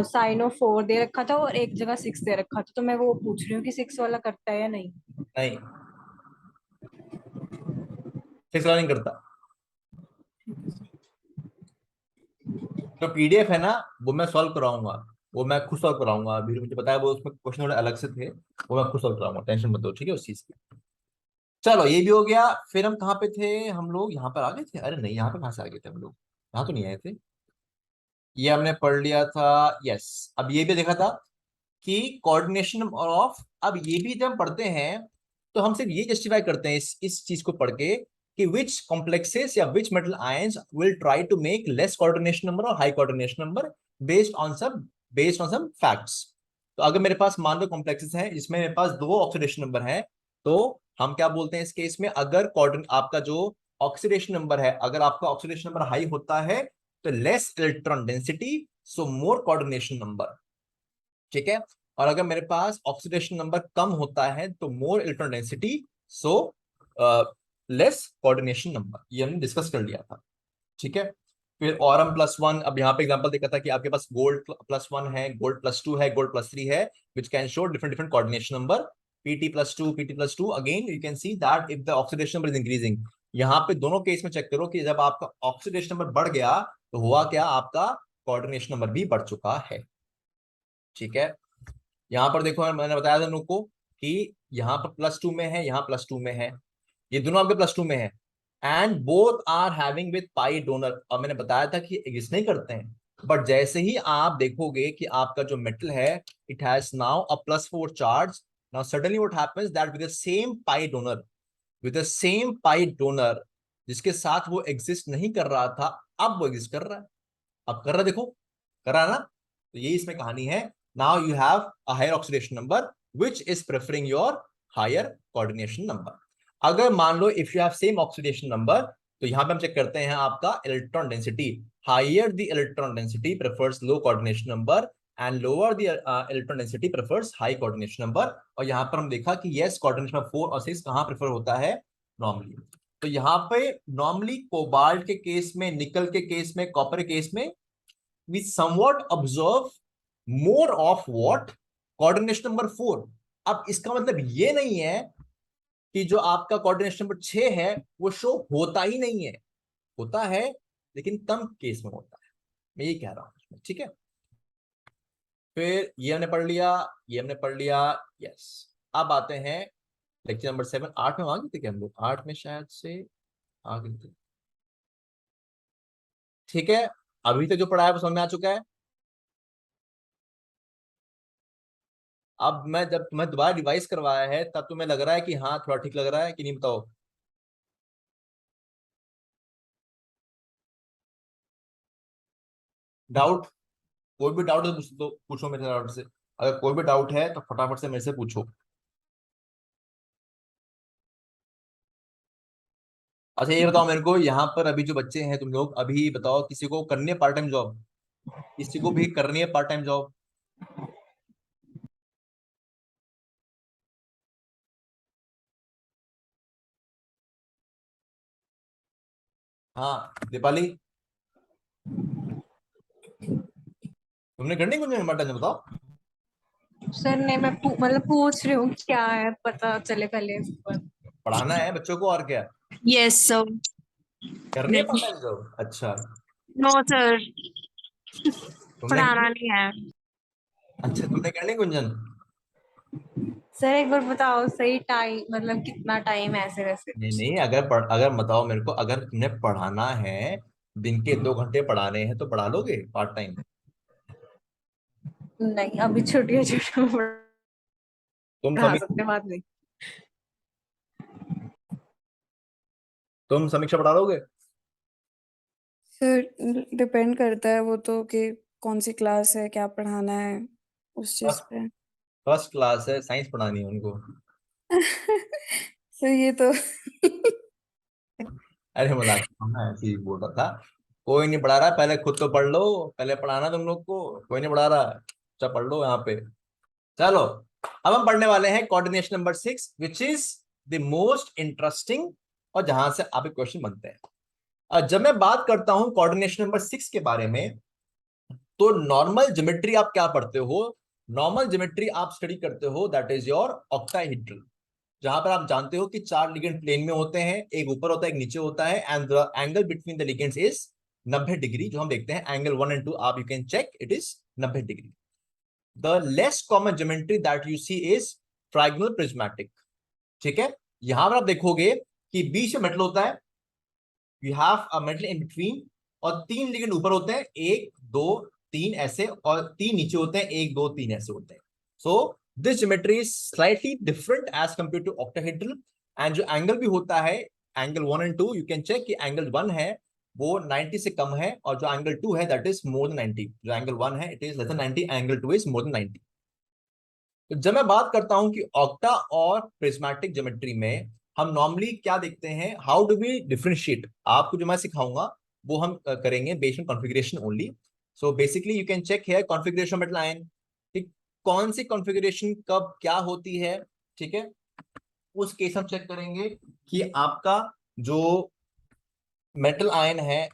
साइनो 4 दे रखा था और एक जगह 6 दे रखा था, तो मैं वो पूछ रही हूँ कि 6 वाला करता है या नहीं। नहीं, 6 नहीं करता। तो PDF है ना, वो मैं सॉल्व कराऊंगा, वो मैं खुद सॉल्व कराऊंगा। अभी मुझे पता है वो उसमें क्वेश्चन थोड़े अलग से थे, वो मैं खुद सॉल्व कराऊंगा, टेंशन मत लो, ठीक है उस चीज की। चलो ये भी हो गया। फिर हम कहाँ पे थे? हम लोग यहाँ पर आ गए थे? अरे नहीं, यहाँ पे कहाँ से आ गए थे हम लोग? यहाँ तो नहीं आए थे, ये हमने पढ़ लिया था। यस, अब ये भी देखा था कि कोऑर्डिनेशन ऑफ, अब ये भी जब हम पढ़ते हैं तो हम सिर्फ ये जस्टिफाई करते हैं इस चीज को पढ़ के कि विच कॉम्प्लेक्सेस या which metal ions will try to make less coordination number और high coordination number based on some facts. तो अगर मेरे पास मान लो कॉम्प्लेक्सेस हैं जिसमें मेरे पास 2 ऑक्सीडेशन नंबर हैं, तो हम क्या बोलते हैं इस केस में, अगर आपका जो ऑक्सीडेशन नंबर है, अगर आपका ऑक्सीडेशन नंबर हाई होता है तो लेस इलेक्ट्रॉन डेंसिटी, सो मोर कोऑर्डिनेशन नंबर, ठीक है। और अगर मेरे पास ऑक्सीडेशन नंबर कम होता है तो more electron density, so less coordination number, ये हमने डिस्कस कर लिया था, ठीक है। फिर ऑरम +1, अब यहाँ पे एग्जांपल देखा था कि आपके पास गोल्ड +1 है, गोल्ड +2 है, गोल्ड +3 है, which can show different different coordination number. PT+2 again you can see that if the oxidation number is increasing, यहाँ पे दोनों केस में चेक करो कि जब आपका ऑक्सीडेशन नंबर बढ़ गया तो हुआ क्या, आपका कोऑर्डिनेशन नंबर भी बढ़ चुका है, ठीक है। यहाँ पर देखो मैंने बताया था लोग को कि यहाँ पर +2 में है, यहाँ +2 में है, ये दोनों आपके +2 में है, and both are having with pi donor. और मैंने बताया था कि एग्जिस्ट नहीं करते हैं, बट जैसे ही आप देखोगे कि आपका जो मेटल है it has now a +4 charge, now suddenly what happens that with the same pi donor, जिसके साथ वो एग्जिस्ट नहीं कर रहा था, अब वो एग्जिस्ट कर रहा है। अब कर रहा है, देखो कर रहा है ना। तो ये इसमें कहानी है, now you have a higher oxidation number which is preferring your higher coordination number. अगर मान लो if you have same oxidation number, तो यहां पे हम चेक करते हैं आपका electron density. Higher the electron density prefers low coordination number and lower the electron density prefers high coordination number. और यहाँ पर हम देखा कि यस कोऑर्डिनेशन नंबर 4 और 6 कहाँ प्रेफर होता है नॉर्मली। तो यहाँ पे नॉर्मली कोबाल्ट के केस में, निकल के केस में, कॉपर के केस में we somewhat observe more of what coordination number 4। अब इसका मतलब ये नहीं है कि जो आपका कोऑर्डिनेशन नंबर 6 है वो शो होता ही नहीं है, होता है लेकिन कम केस में होता है, मैं ये कह रहा हूं। ठीक है, फिर ये हमने पढ़ लिया, ये हमने पढ़ लिया। यस, अब आते हैं लेक्चर नंबर 7। 8 में आ गए थे क्या हम लोग? 8 में शायद से आ गए थे। ठीक है, अभी तक जो पढ़ा है वो समझ में आ चुका है। अब मैं जब तुम्हें दोबारा रिवाइज करवाया है तब तुम्हें लग रहा है कि हाँ थोड़ा ठीक लग रहा है कि नहीं, बताओ। डाउट? कोई भी डाउट है तो पूछो मेरे डाउट से। अगर कोई भी डाउट है तो फटाफट से मेरे से पूछो। अच्छा ये बताओ मेरे को, यहाँ पर अभी जो बच्चे हैं तुम लोग, अभी बताओ किसी को करनी है पार्ट टाइम जॉब? किसी को भी करनी है पार्ट टाइम जॉब? हाँ दीपाली, तुमने करनी कुछ पार्ट टाइम, बताओ। सर नहीं, मैं मतलब पूछ रही हूँ क्या है, पता चले पहले इस पर। पढ़ाना है बच्चों को और क्या? Yes sir. करनी है पार्ट टाइम जॉब? अच्छा, नो सर, तुमने पढ़ाना करनी? नहीं है। अच्छा तुमने करनी गुंजन? सर एक बार बताओ सही टाइम, मतलब कितना टाइम ऐसे वैसे। नहीं नहीं, अगर बताओ मेरे को, अगर तुम्हें पढ़ाना है, दिन के 2 घंटे पढ़ाने हैं तो पढ़ा लोगे पार्ट टाइम? नहीं, अभी छुट्टियां तुम पढ़ा समी सकते, बात नहीं। तुम समीक्षा पढ़ा लोगे? सर डिपेंड करता है वो तो कि कौन सी क्लास है, क्या पढ़ाना है, उस चीज फर्स्ट पे। फर्स्ट क्लास है, साइंस पढ़ानी है उनको। सर ये तो अरे मजाक, मैं ऐसे ही बोल रहा था। कोई नहीं पढ़ा रहा, पहले खुद तो पढ़ लो। पहले पढ़ाना तुम लोग को, कोई नहीं पढ़ा रहा। अच्छा पढ़ लो यहाँ पे। चलो, अब हम पढ़ने वाले हैं coordination number 6 which is the most interesting, और जहां से आपके क्वेश्चन बनते हैं। और जब मैं बात करता हूं कोऑर्डिनेशन नंबर 6 के बारे में, तो नॉर्मल ज्योमेट्री आप क्या पढ़ते हो? नॉर्मल ज्योमेट्री आप स्टडी करते हो, दैट इज योर ऑक्टाहेड्रल, जहां पर आप जानते हो कि 4 लिगेंड प्लेन में होते हैं, एक ऊपर होता है एक नीचे होता है, and the angle between the ligands is 90 degree. जो हम देखते हैं एंगल 1 एंड 2, आप you can check it is 90 degree. The less common geometry that you see is trigonal prismatic. ठीक है, यहां पर आप देखोगे कि बीच में मेटल होता है, you have a metal in between, और 3 लिगेंड ऊपर होते हैं, 1 2 3 ऐसे, और 3 नीचे होते हैं, 1 2 3 ऐसे होते हैं। So this geometry is slightly different as compare to octahedral. And जो एंगल भी होता है, angle 1 and 2, you can check कि एंगल 1 है वो 90 से कम है, और जो एंगल 2 है दैट इज मोर देन 90। जो एंगल 1 है it is less than 90, angle 2 is more then 90। तो जब मैं बात करता हूं कि ऑक्टा और प्रिज्मेटिक ज्योमेट्री में हम नॉर्मली क्या देखते हैं, हाउ डू वी डिफरेंशिएट, आपको जो मैं सिखाऊंगा वो हम करेंगे based on configuration only. So basically you can check here configuration metal ion, ठीक, कौन सी कॉन्फ़िगरेशन कब क्या होती है। ठीक है, उस केस हम चेक करेंगे कि आपका जो मेटल आयन है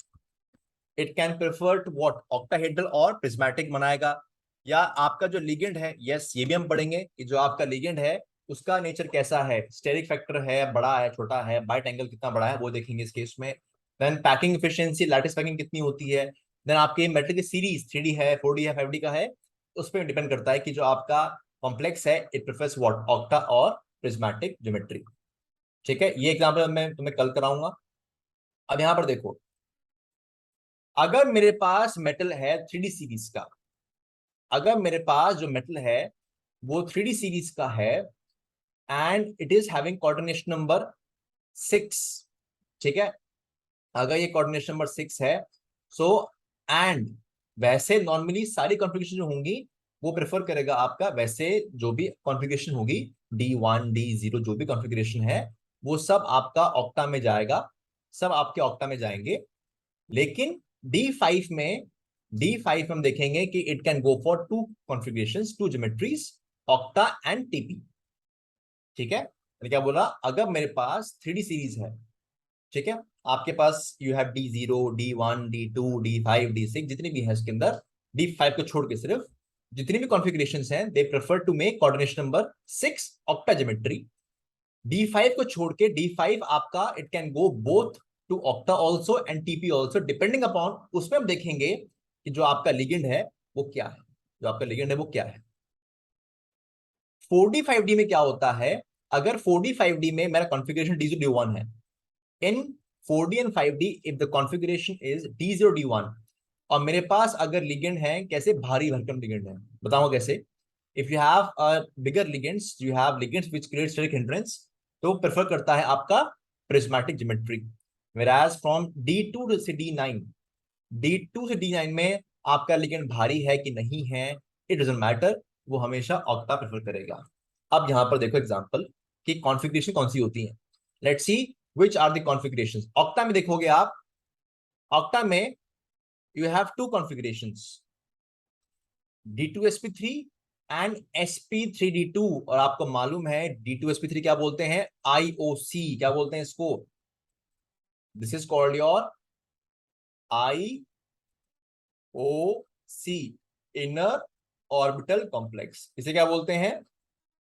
it can prefer to what, octahedral और प्रिज्मेटिक बनाएगा, या आपका जो लिगेंड है, यस ये भी हम पढ़ेंगे कि जो आपका लिगेंड है उसका नेचर कैसा है, स्टेरिक फैक्टर है, बड़ा है छोटा है, बाइट एंगल कितना बड़ा है वो देखेंगे इस केस में। Then packing efficiency, lattice packing कितनी होती है। देन आपके मेटल की सीरीज 3D है, 4D है, 5D का है, उस पर डिपेंड करता है कि जो आपका कॉम्प्लेक्स है इट प्रेफर्स व्हाट, ऑक्टा और प्रिज्मेटिक ज्योमेट्री। ठीक है, ये एग्जाम्पल मैं तुम्हें कल कराऊंगा। अब यहां पर देखो, अगर मेरे पास मेटल है 3D सीरीज का, अगर मेरे पास जो मेटल है वो 3D सीरीज का है, and it is having coordination number 6, ठीक है, अगर ये कोऑर्डिनेशन नंबर 6 है, सो एंड वैसे नॉर्मली सारी कॉन्फ़िगरेशन जो होंगी वो प्रेफर करेगा आपका वैसे जो भी कॉन्फ़िगरेशन होगी, D1 D0 जो भी कॉन्फ़िगरेशन है वो सब आपका ऑक्टा में जाएगा, सब आपके ऑक्टा में जाएंगे। लेकिन D5 में हम देखेंगे कि it can go for 2 configurations, 2 geometries, octa and TP. ठीक है, मैंने क्या बोला, अगर मेरे पास 3D सीरीज है, ठीक है, आपके पास you have D0 D1 D2 D5 D6 जितनी भी है इसके अंदर, D5 को छोड़ के सिर्फ जितनी भी कॉन्फ़िगरेशंस हैं they prefer to make coordination number 6 octa geometry. D5 को छोड़ के D5 आपका it can go both to octa also and TP also depending upon, उसमें हम देखेंगे कि जो आपका लिगेंड है वो क्या है, जो आपका लिगेंड है वो क्या है। 4D 5D में क्या होता है, अगर 4D 5D में मेरा कॉन्फ़िगरेशन D0 D1 है, इन 4D and 5D if the configuration is D0 D1 और मेरे पास अगर लिगेंड है कैसे भारी भरकम लिगेंड है, बताऊंगा कैसे। If you have a bigger ligands, you have ligands which create steric hindrance, तो प्रेफर करता है आपका prismatic geometry. Whereas from D2 से D2 से D9 में आपका लिगेंड भारी है कि नहीं है, इट डजंट मैटर, वो हमेशा ऑक्टा प्रेफर करेगा। अब यहां पर देखो एग्जांपल कि कॉन्फ़िगरेशन कौन सी होती है। Let's see which are the configurations. Octa में देखोगे आप, ऑक्टा में you have 2 configurations, D2sp3 and sp3d2, और आपको मालूम है D2sp3 क्या बोलते हैं, IOC क्या बोलते हैं इसको, this is called your IOC, inner orbital complex. इसे क्या बोलते हैं,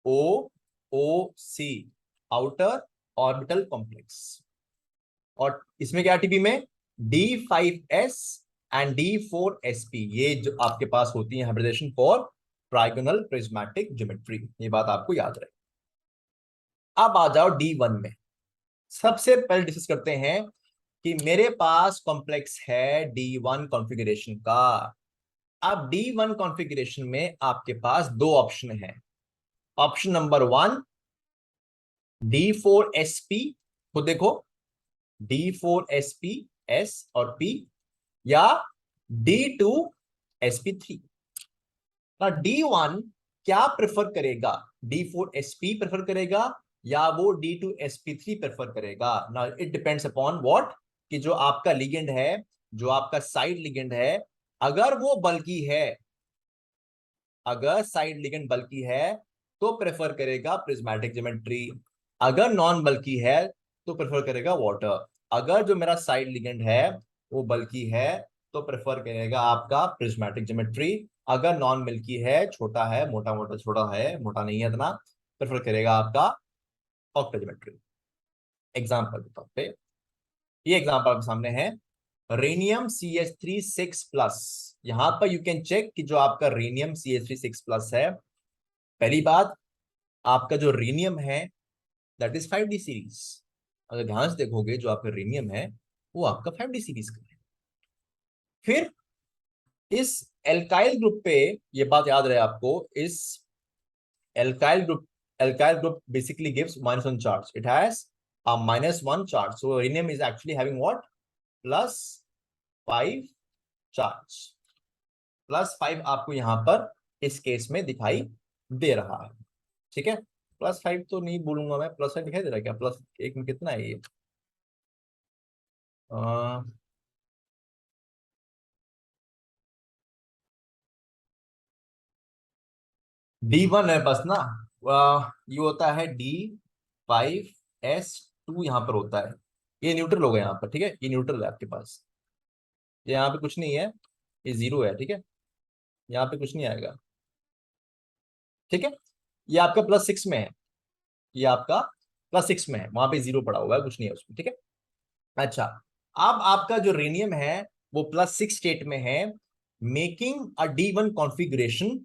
OOC, आउटर ऑर्बिटल कॉम्प्लेक्स। और इसमें क्या टीपी में D5s एंड D4sp, ये जो आपके पास होती है hybridisation for trigonal prismatic geometry, ये बात आपको याद रहे। अब आ जाओ D1 में। सबसे पहले डिस्कस करते हैं कि मेरे पास कॉम्प्लेक्स है D1 कॉन्फ़िगरेशन का। अब D1 कॉन्फ़िगरेशन में आपके पास 2 ऑप्शन है। ऑप्शन नंबर 1 D4sp, तो देखो D4sp S और P, या D2sp3। ना D1 क्या प्रेफर करेगा, D4sp प्रेफर करेगा या वो D2sp3 प्रेफर करेगा। ना इट डिपेंड्स अपॉन व्हाट, कि जो आपका लिगेंड है, जो आपका साइड लिगेंड है, अगर वो बल्कि है, अगर साइड लिगेंड बल्कि है तो प्रेफर करेगा प्रिज्मेटिक ज्योमेट्री, अगर नॉन बल्कि है तो प्रेफर करेगा वाटर। अगर जो मेरा साइड लिगेंड है वो बल्कि है तो प्रेफर करेगा आपका प्रिज्मेटिक ज्योमेट्री, अगर नॉन मिल्की है, छोटा है, मोटा मोटा छोटा है, मोटा नहीं है इतना, प्रेफर करेगा आपका ऑक्टा ज्योमेट्री। एग्जाम्पल के तौर पे ये एग्जाम्पल आपके सामने है, रेनियम CH3 6+। यहां पर यू कैन चेक कि जो आपका रेनियम CH3 6+ है, पहली बात आपका जो रेनियम है दैट इज 5D सीरीज। अगर ध्यान से देखोगे जो आपका रेनियम है वो आपका 5D सीरीज का है। फिर इस एल्काइल ग्रुप पे, ये बात याद रहे आपको, इस alkyl group basically gives -1 charge, it has a -1 charge, so rhenium is actually having what, +5 charge. +5 आपको यहां पर इस केस में दिखाई दे रहा है, ठीक है। +5 तो नहीं बोलूंगा मैं, +5 दिखाई दे रहा है क्या, +1 में कितना है ये, D1 है बस ना, ये होता है D5s2 यहाँ पर होता है, ये न्यूट्रल होगा यहाँ पर, ठीक है, ये न्यूट्रल है आपके पास, यहाँ पे कुछ नहीं है, ये 0 है, ठीक है, यहाँ पे कुछ नहीं आएगा, ठीक है। ये आपका +6 में है, ये आपका +6 में है, वहां पे 0 पड़ा हुआ है, कुछ नहीं है उसमें, ठीक है। अच्छा, अब आपका जो रेनियम है वो +6 स्टेट में है, मेकिंग अ D1 कॉन्फ़िगरेशन,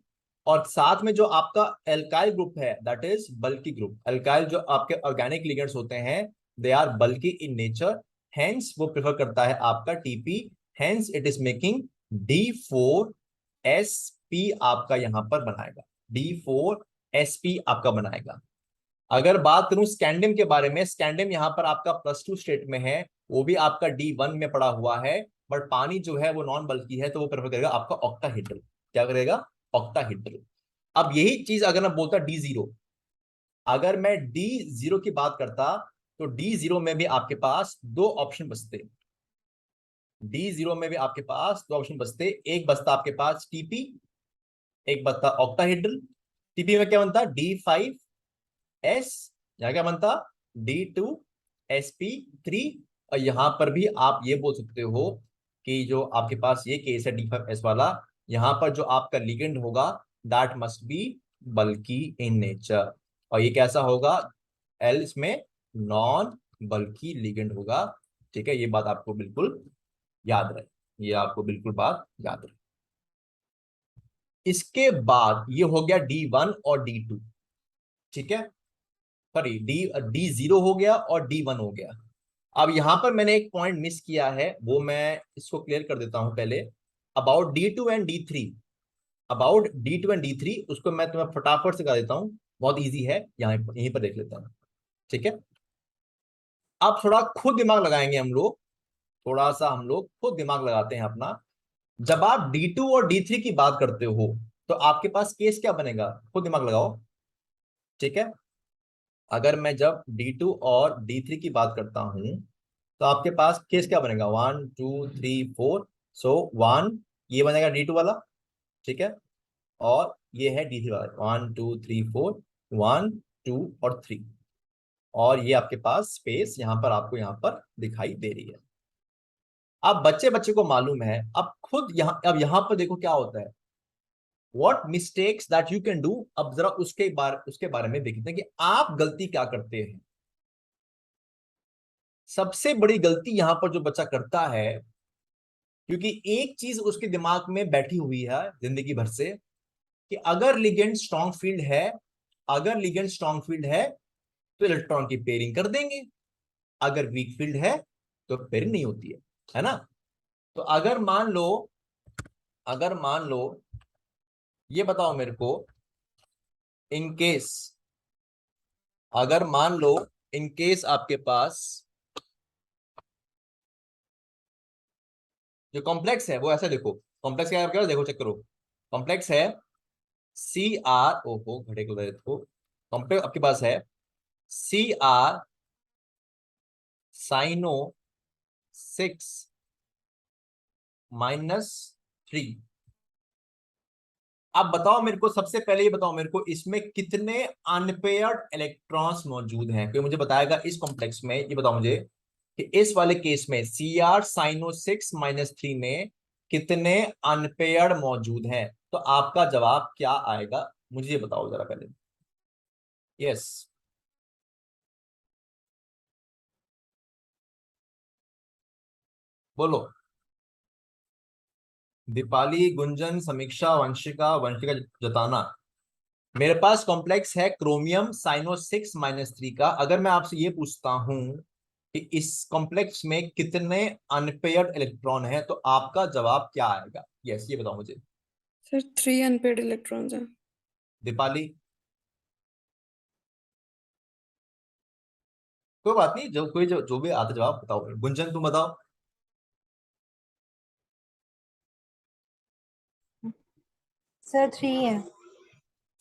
और साथ में जो आपका एल्काइल ग्रुप है that is bulky group. Alkyl जो आपके ऑर्गेनिक लिगेंड्स होते हैं they are bulky in nature, hence वो प्रेफर करता है आपका TP, hence it is making D4sp आपका यहां पर बनाएगा, D4sp आपका बनाएगा। अगर बात करूं स्कैंडियम के बारे में, स्कैंडियम यहां पर आपका +2 स्टेट में है, वो भी आपका D1 में पड़ा हुआ है, बट पानी जो है वो नॉन बल्की है तो वो प्रेफर करेगा आपका ऑक्टाहेड्रल, क्या करेगा, ऑक्टाहेड्रल। अब यही चीज अगर मैं बोलता D0, अगर मैं D0 की बात करता तो D0 में भी आपके पास दो ऑप्शन बचते। D0 में भी आपके पास दो ऑप्शन बचते, एक बचता आपके पास TP, एक बचता ऑक्टाहेड्रल। TP में क्या बनता D5S, यहाँ क्या बनता D2sp3। और यहां पर भी आप ये बोल सकते हो कि जो आपके पास ये केस है D5S वाला, यहां पर जो आपका लिगेंड होगा that must be bulky in nature. और ये कैसा होगा, एल इसमें नॉन बल्की लिगेंड होगा। ठीक है, ये बात आपको बिल्कुल याद रहे, ये आपको बिल्कुल बात याद रहे। इसके बाद ये हो गया D1 और D2। ठीक है, सॉरी D0 हो गया और D1 हो गया। अब यहां पर मैंने एक पॉइंट मिस किया है, वो मैं इसको क्लियर कर देता हूं पहले। About D2 and D3, about D2 and D3 उसको मैं तुम्हें फटाफट से कर देता हूं, बहुत इजी है, यहीं पर देख लेता हूं। ठीक है, अब थोड़ा खुद दिमाग लगाएंगे हम लोग, थोड़ा सा हम लोग खुद दिमाग लगाते हैं अपना। जब आप D2 और D3 की बात करते हो तो आपके पास केस क्या बनेगा, खुद दिमाग लगाओ। ठीक है, अगर मैं जब D2 और D3 की बात करता हूं तो आपके पास केस क्या बनेगा, 1 2 3 4। सो 1 ये बनेगा D2 वाला, ठीक है, और ये है D3 वाला, 1 2 3 4, 1 2 और 3। और ये आपके पास स्पेस यहां पर आपको यहां पर दिखाई दे रही है। अब बच्चे बच्चे को मालूम है, अब खुद अब यहां पर देखो क्या होता है, what mistakes that you can do. अब जरा उसके बारे में देखते हैं कि आप गलती क्या करते हैं। सबसे बड़ी गलती यहां पर जो बच्चा करता है, क्योंकि एक चीज उसके दिमाग में बैठी हुई है जिंदगी भर से कि अगर लिगेंड स्ट्रॉन्ग फील्ड है, अगर लिगेंड स्ट्रॉन्ग फील्ड है तो इलेक्ट्रॉन की पेयरिंग कर देंगे, अगर वीक फील्ड है तो पेयरिंग नहीं होती है ना। तो अगर मान लो ये बताओ मेरे को, इन केस, अगर मान लो इन केस आपके पास जो कॉम्प्लेक्स है वो ऐसा देखो, कॉम्प्लेक्स क्या देखो, चेक करो। कॉम्प्लेक्स है CR, ओहो घड़े को देखो, कॉम्प्लेक्स आपके पास है CR साइनो 6-3। अब बताओ मेरे को, सबसे पहले ये बताओ मेरे को, इसमें कितने अनपेयर्ड इलेक्ट्रॉन्स मौजूद हैं, कोई मुझे बताएगा इस कॉम्प्लेक्स में, ये बताओ मुझे कि इस वाले केस में CR साइनो 6-3 में कितने अनपेयर्ड मौजूद हैं। तो आपका जवाब क्या आएगा, मुझे ये बताओ जरा पहले। यस, बोलो। दीपाली, गुंजन, समीक्षा, वंशिका, वंशिका जताना। मेरे पास कॉम्प्लेक्स है क्रोमियम साइनो 6-3 का। अगर मैं आपसे ये पूछता हूं कि इस कॉम्प्लेक्स में कितने अनपेयर्ड इलेक्ट्रॉन है तो आपका जवाब क्या आएगा। यस, ये बताओ मुझे। सर 3 अनपेड इलेक्ट्रॉन्स हैं। दीपाली, कोई बात नहीं, जो भी आता जवाब बताओ। गुंजन तुम बताओ। सर 3 है।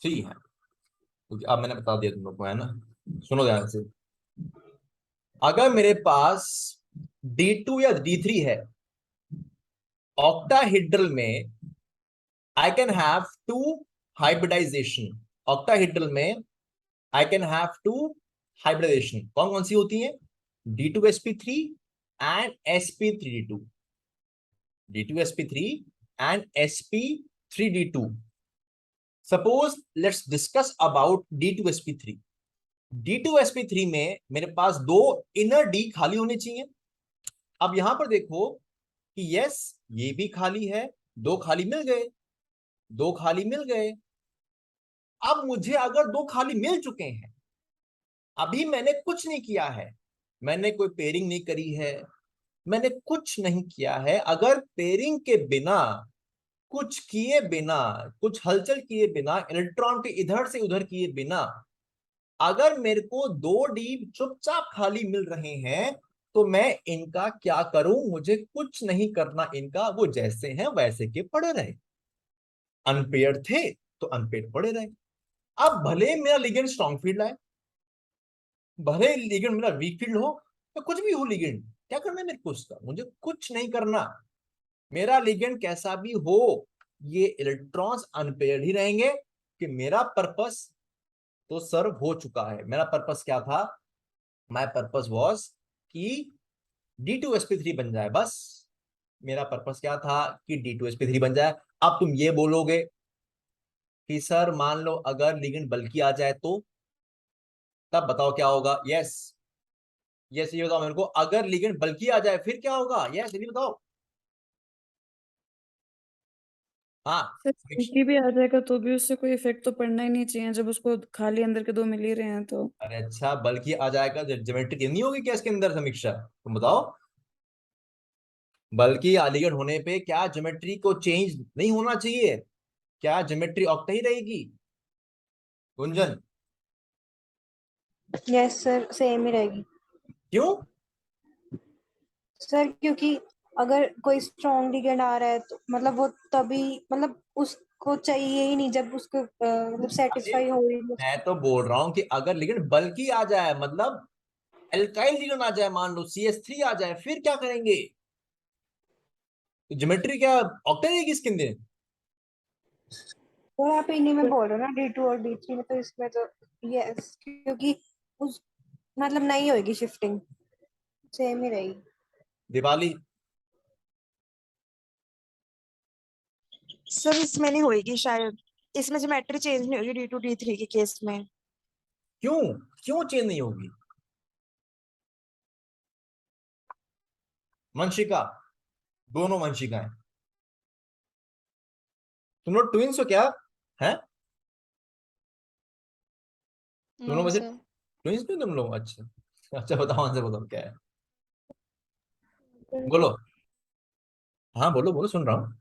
3 है, क्योंकि अब मैंने बता दिया तुम लोग को, है ना। सुनो ध्यान से, अगर मेरे पास D2 या D3 है, ऑक्टाहेड्रल में I can have two hybridization. Octahedral में I can have two hybridization, कौन कौन सी होती है, D2sp3 and sp3d2, D2sp3 and sp3d2। Suppose let's discuss about D2sp3। D2sp3 में मेरे पास दो इनर D खाली होने चाहिए। अब यहां पर देखो कि यस ये भी खाली है, दो खाली मिल गए, दो खाली मिल गए। अब मुझे अगर दो खाली मिल चुके हैं, अभी मैंने कुछ नहीं किया है, मैंने कोई पेयरिंग नहीं करी है, मैंने कुछ नहीं किया है, अगर पेयरिंग के बिना, कुछ किए बिना, कुछ हलचल किए बिना, इलेक्ट्रॉन के इधर से उधर किए बिना, अगर मेरे को दो डी चुपचाप खाली मिल रहे हैं तो मैं इनका क्या करूं, मुझे कुछ नहीं करना इनका, वो जैसे हैं वैसे के पड़े रहे। अनपेयर्ड थे तो अनपेयर्ड पड़े रहे। अब भले मेरा लिगेंड स्ट्रॉन्ग फील्ड आए, भले लिगेंड मेरा वीक फील्ड हो, तो कुछ भी हो लिगेंड, क्या करना है मेरे को उसका? मुझे कुछ नहीं करना। मेरा लिगेंड कैसा भी हो, ये इलेक्ट्रॉन्स अनपेयर्ड ही रहेंगे, कि मेरा पर्पस तो सर्व हो चुका है। मेरा पर्पस क्या था? माय पर्पस वाज कि D2sp3 बन जाए, बस। मेरा पर्पस क्या था? कि D2sp3 बन जाए। अब तुम ये बोलोगे कि सर मान लो अगर लिगेंड बल्कि आ जाए तो, तब बताओ क्या होगा? यस यस, ये बताओ मेरे को, अगर लिगेंड बल्कि आ जाए फिर क्या होगा? यस, ये बताओ। हाँ सर बल्कि भी आ जाएगा तो भी उससे कोई इफेक्ट तो पड़ना ही नहीं चाहिए, जब उसको खाली अंदर के दो मिल ही रहे हैं तो। अरे अच्छा, बल्कि आ जाएगा, ज्योमेट्री नहीं होगी क्या इसके अंदर? समीक्षा तुम बताओ, बल्कि अलीगढ़ होने पे क्या ज्योमेट्री को चेंज नहीं होना चाहिए? क्या ज्योमेट्री ऑक्टा ही रहेगी? गुंजन, यस सर, सेम ही रहेगी क्यों? सर, क्योंकि अगर कोई स्ट्रॉन्ग लिगेंड आ रहा है तो मतलब वो तभी, मतलब उसको चाहिए ही नहीं जब उसको मतलब अरे सेटिस्फाई हो ही नहीं। मैं तो बोल रहा हूं कि अगर लिगेंड बल्कि आ जाए, मतलब एल्काइल लिगेंड आ जाए, मान लो CH3 आ जाए, फिर क्या करेंगे? ज्योमेट्री क्या ऑक्टा रहेगी इसके अंदर? तो आप इन्हीं में बोल रहे हो ना, D2 और D3 में, तो इसमें तो यस, क्योंकि उस मतलब नहीं होगी शिफ्टिंग, सेम ही रहेगी। दिवाली, सर इसमें नहीं होएगी शायद, इसमें ज्योमेट्री चेंज नहीं होगी D2 D3 के केस में। क्यों? क्यों चेंज नहीं होगी? वंशिका, दोनों वंशिकाएं, तुम लोग ट्विंस हो क्या? हैं? तुम नो लोग वैसे सर। ट्विंस नहीं तुम लोग? अच्छा अच्छा, बताओ आंसर, बताओ क्या है, बोलो। हाँ बोलो बोलो, सुन रहा हूँ।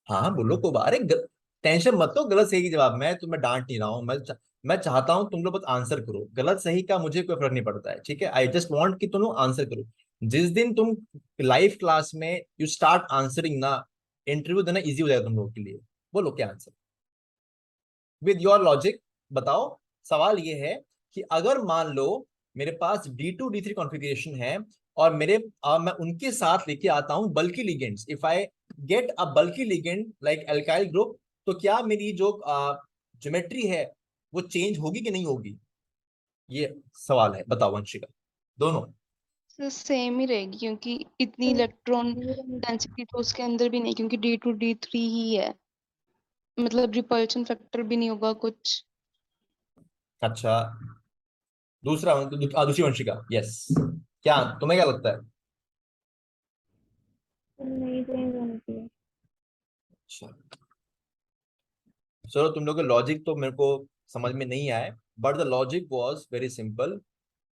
हाँ हाँ बोलो, को अरे टेंशन मत लो, गलत सही की जवाब मैं तुम्हें डांट नहीं रहा हूँ। मैं चाहता हूँ तुम लोग बस आंसर करो, गलत सही का मुझे कोई फर्क नहीं पड़ता है, ठीक है? आई जस्ट वांट कि तुम लोग आंसर करो। जिस दिन तुम लाइव क्लास में यू स्टार्ट आंसरिंग ना, इंटरव्यू देना इजी हो जाएगा तुम लोगों के लिए। बोलो क्या आंसर, विद योर लॉजिक बताओ। सवाल ये है कि अगर मान लो मेरे पास D2 D3 कॉन्फ़िगरेशन है, और मैं उनके साथ लेके आता हूं बल्कि ligands, if I get a बल्कि लिगेंड लाइक एल्काइल ग्रुप, तो क्या मेरी जो ज्योमेट्री है वो चेंज होगी कि नहीं होगी? ये सवाल है, बताओ वंशिका। दोनों सर सेम ही रहेगी, क्योंकि इतनी इलेक्ट्रॉन डेंसिटी तो उसके अंदर भी नहीं, क्योंकि D2 D3 ही है। मतलब रिपल्शन फैक्टर भी नहीं होगा कुछ। अच्छा, दूसरी वंशिका, यस, क्या तुम्हें क्या लगता है? नहीं चेंज होनी चाहिए। अच्छा चलो, तुम लोग के लॉजिक तो मेरे को समझ में नहीं आए, but the logic was very simple.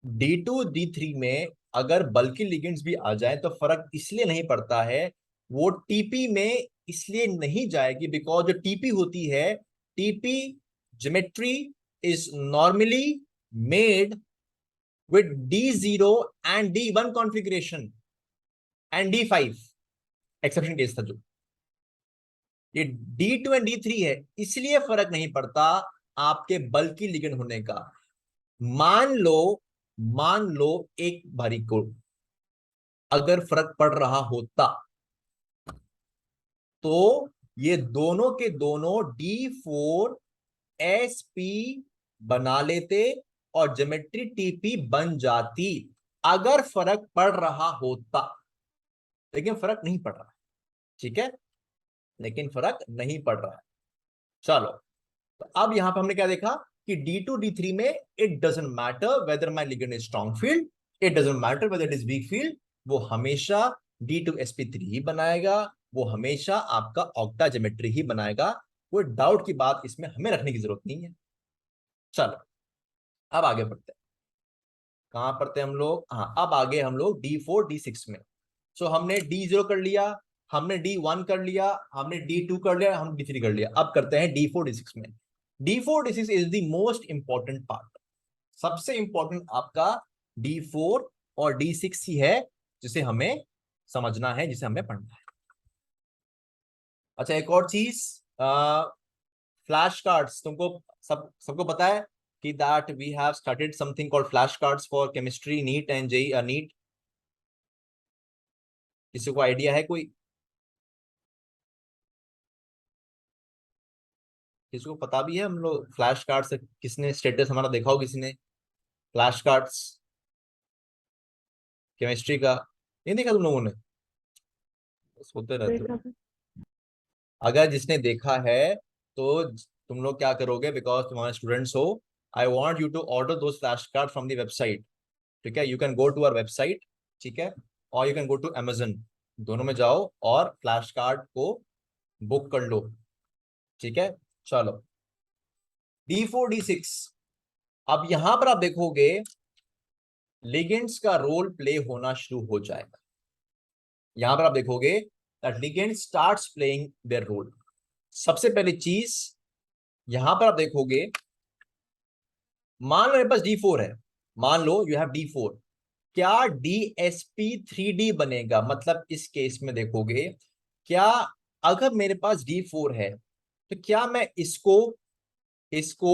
D2 D3 में अगर बल्कि लिगेंड्स भी आ जाए तो फर्क इसलिए नहीं पड़ता है, वो TP में इसलिए नहीं जाएगी बिकॉज जो TP होती है, TP geometry is normally made with D0 and D1 configuration and D5, exception case था जो। ये D2 एंड D3 है, इसलिए फर्क नहीं पड़ता आपके बल्कि लिगेंड होने का। मान लो एक बारी को अगर फर्क पड़ रहा होता, तो ये दोनों के दोनों D4sp बना लेते और ज्योमेट्री TP बन जाती, अगर फर्क पड़ रहा होता। लेकिन फर्क नहीं पड़ रहा है, ठीक है? लेकिन फर्क नहीं पड़ रहा है। चलो, तो अब यहां पे हमने क्या देखा कि D2 D3 में it doesn't matter whether my ligand is strong field, it doesn't matter whether it is weak field, वो हमेशा D2sp3 ही बनाएगा, वो हमेशा आपका ऑक्टा ज्योमेट्री ही बनाएगा। कोई डाउट की बात इसमें हमें रखने की जरूरत नहीं है। चलो, अब आगे बढ़ते हैं। कहां पढ़ते हैं हम लोग? हाँ, अब आगे हम लोग D4 D6 में। सो हमने D0 कर लिया, हमने D1 कर लिया, हमने D2 कर लिया, हमने D3 कर लिया। अब करते हैं D4 D6 में। D4 D6 is the most important part. सबसे इंपॉर्टेंट आपका D4 और D6 ही है, जिसे हमें समझना है, जिसे हमें पढ़ना है। अच्छा, एक और चीज, फ्लैश कार्ड्स, तुमको सबको पता है कि that we have started something called flash cards for chemistry, NEET and JEE NEET. किसी को आइडिया है कोई? किसी को पता भी है हम लोग फ्लैश कार्ड से किसने स्टेटस हमारा देखा हो? किसी ने फ्लैश कार्ड्स केमिस्ट्री का नहीं देखा तुम लोगों ने? बस होते रहते हो। अगर जिसने देखा है तो तुम लोग क्या करोगे, बिकॉज तुम्हारे स्टूडेंट्स हो, I want you to order those flash card from the website. ठीक है, you can go to our website, ठीक है, और you can go to Amazon, दोनों में जाओ और फ्लैश कार्ड को बुक कर लो। ठीक है, चलो D4 D6। अब यहां पर आप देखोगे लिगेंड्स का रोल प्ले होना शुरू हो जाएगा। यहां पर आप देखोगे that ligand starts playing their role. सबसे पहली चीज यहां पर आप देखोगे, मान लो मेरे पास D4 है, मान लो यू हैव D4, क्या DsP3D बनेगा? मतलब इस केस में देखोगे, क्या अगर मेरे पास D4 है तो क्या मैं इसको इसको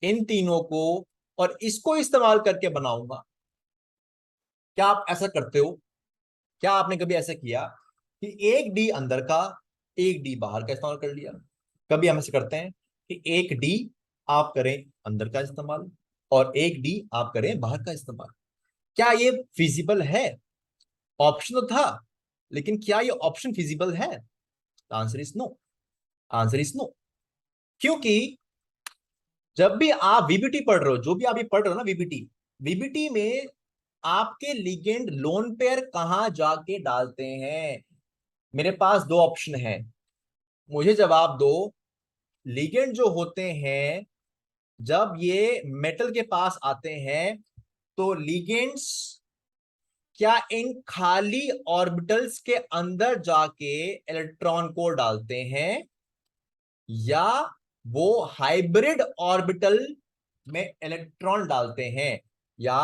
इन तीनों को और इसको इस्तेमाल करके बनाऊंगा? क्या आप ऐसा करते हो? क्या आपने कभी ऐसा किया कि एक डी अंदर का, एक डी बाहर का इस्तेमाल कर लिया? कभी हम ऐसे करते हैं कि एक डी आप करें अंदर का इस्तेमाल और एक डी आप करें बाहर का इस्तेमाल। क्या ये फिजिबल है? ऑप्शन तो था, लेकिन क्या ये ऑप्शन फिजिबल है? Answer is no. Answer is no. क्योंकि जब भी आप वीबीटी पढ़ रहे हो, जो भी आप ये पढ़ रहे हो ना वीबीटी में आपके लिगेंड लोन पेयर कहां जाके डालते हैं? मेरे पास दो ऑप्शन है, मुझे जवाब दो। लिगेंड जो होते हैं जब ये मेटल के पास आते हैं तो लिगेंड्स क्या इन खाली ऑर्बिटल्स के अंदर जाके इलेक्ट्रॉन को डालते हैं, या वो हाइब्रिड ऑर्बिटल में इलेक्ट्रॉन डालते हैं, या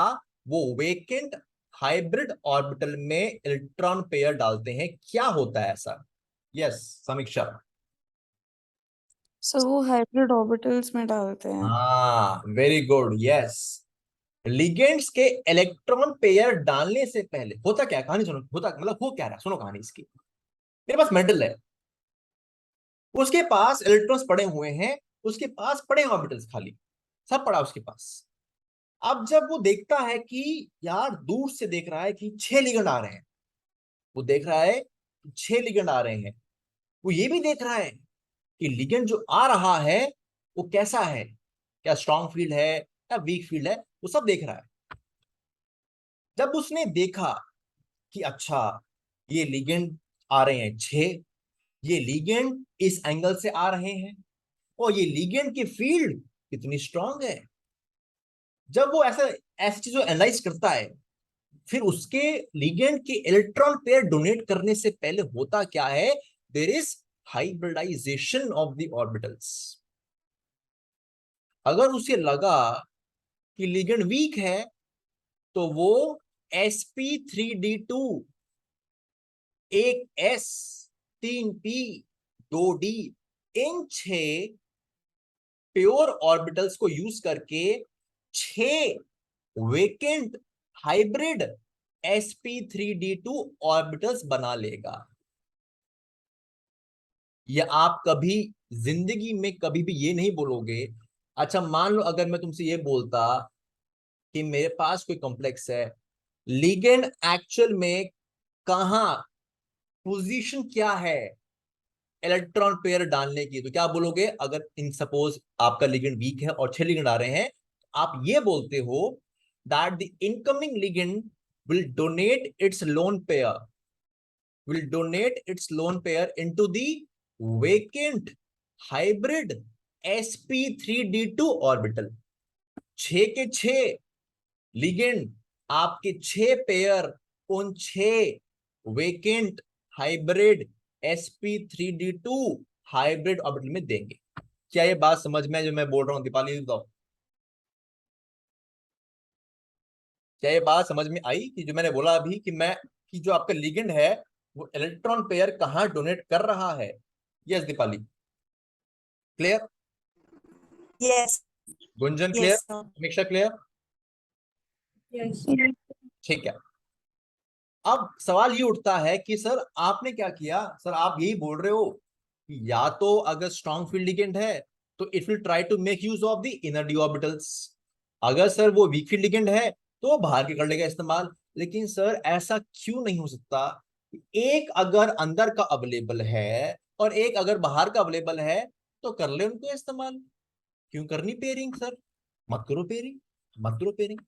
वो वेकेंट हाइब्रिड ऑर्बिटल में इलेक्ट्रॉन पेयर डालते हैं? क्या होता है ऐसा? यस समीक्षा। सो वो हाइब्रिड ऑर्बिटल्स में डालते हैं। हाँ, वेरी गुड, यस। लिगेंड्स के इलेक्ट्रॉन पेयर डालने से पहले होता क्या, कहानी सुनो, होता मतलब हो क्या रहा, सुनो कहानी इसकी। मेरे पास मेटल है, उसके पास इलेक्ट्रॉन्स पड़े हुए हैं, उसके पास पड़े ऑर्बिटल्स खाली, सब पड़ा उसके पास। अब जब वो देखता है कि यार, दूर से देख रहा है कि 6 लिगेंड आ रहे हैं, वो देख रहा है 6 लिगेंड आ रहे हैं, वो ये भी देख रहा है कि लिगेंड जो आ रहा है वो कैसा है, क्या स्ट्रॉन्ग फील्ड है या वीक फील्ड है, वो सब देख रहा है। जब उसने देखा कि अच्छा ये लिगेंड आ रहे हैं 6, ये लिगेंड इस एंगल से आ रहे हैं और ये लिगेंड की फील्ड कितनी स्ट्रांग है, जब वो ऐसा ऐसी चीजों एनालाइज करता है, फिर उसके लिगेंड के इलेक्ट्रॉन पेयर डोनेट करने से पहले होता क्या है, there is hybridisation of the orbitals. अगर उसे लगा कि लिगेंड वीक है तो वो sp3d2, एक s 3p 2d, इन 6 प्योर ऑर्बिटल्स को यूज करके 6 वेकेंट हाइब्रिड sp3d2 ऑर्बिटल्स बना लेगा। या आप कभी जिंदगी में कभी भी ये नहीं बोलोगे, अच्छा मान लो अगर मैं तुमसे ये बोलता कि मेरे पास कोई कॉम्प्लेक्स है, लिगेंड एक्चुअल में कहां, पोजीशन क्या है इलेक्ट्रॉन पेयर डालने की, तो क्या बोलोगे? अगर इन सपोज आपका लिगेंड वीक है और 6 लिगेंड आ रहे हैं, आप ये बोलते हो that the incoming ligand will donate its lone pair into the vacant hybrid sp3d2 orbital। 6 के 6 लिगेंड, आपके 6 पेयर उन 6 vacant hybrid sp3d2 hybrid orbital में देंगे। क्या ये बात समझ में जो मैं बोल रहा हूं? दीपाली बताओ, क्या ये बात समझ में आई कि जो मैंने बोला अभी कि मैं कि जो आपका लिगेंड है वो इलेक्ट्रॉन पेयर कहाँ डोनेट कर रहा है। Yes Deepali, clear? Yes. Gunjan clear? Yes, sir. समीक्षा क्लियर? यस ठीक है। अब सवाल ये उठता है कि सर आपने क्या किया, सर आप यही बोल रहे हो कि या तो अगर स्ट्रॉन्ग फील्ड लिगेंड है तो it will try to make use of the inner d orbitals, अगर सर वो वीक फील्ड लिगेंड है तो वो बाहर के कर लेगा इस्तेमाल। लेकिन सर ऐसा क्यों नहीं हो सकता, एक अगर अंदर का अवेलेबल है और एक अगर बाहर का अवेलेबल है तो कर ले उनको इस्तेमाल, क्यों करनी पेयरिंग सर? मत करो पेयरिंग, मत करो पेयरिंग,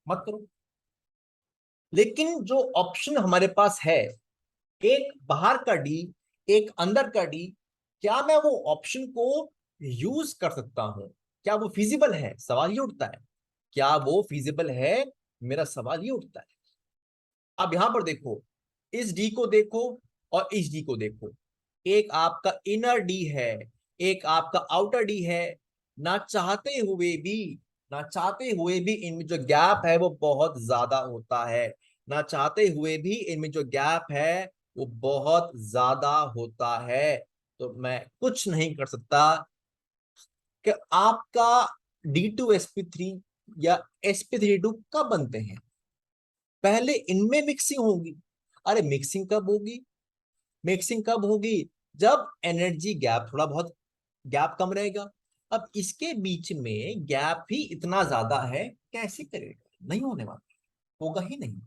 मत करो। लेकिन जो ऑप्शन हमारे पास है, एक बाहर का डी एक अंदर का डी, क्या मैं वो ऑप्शन को यूज कर सकता हूं? क्या वो फिजिबल है? सवाल ये उठता है, क्या वो फिजिबल है? मेरा सवाल ये उठता है। अब यहां पर देखो, इस डी को देखो और इस डी को देखो, एक आपका इनर डी है, एक आपका आउटर डी है। ना चाहते हुए भी, ना चाहते हुए भी इनमें जो गैप है वो बहुत ज्यादा होता है, ना चाहते हुए भी इनमें जो गैप है वो बहुत ज्यादा होता है। तो मैं कुछ नहीं कर सकता कि आपका D2sp3 या sp32 कब बनते हैं? पहले इनमें मिक्सिंग होगी। अरे मिक्सिंग कब होगी? मिक्सिंग कब होगी? जब एनर्जी गैप थोड़ा बहुत गैप कम रहेगा। अब इसके बीच में गैप ही इतना ज्यादा है, कैसे करेगा? नहीं होने वाला, होगा ही नहीं।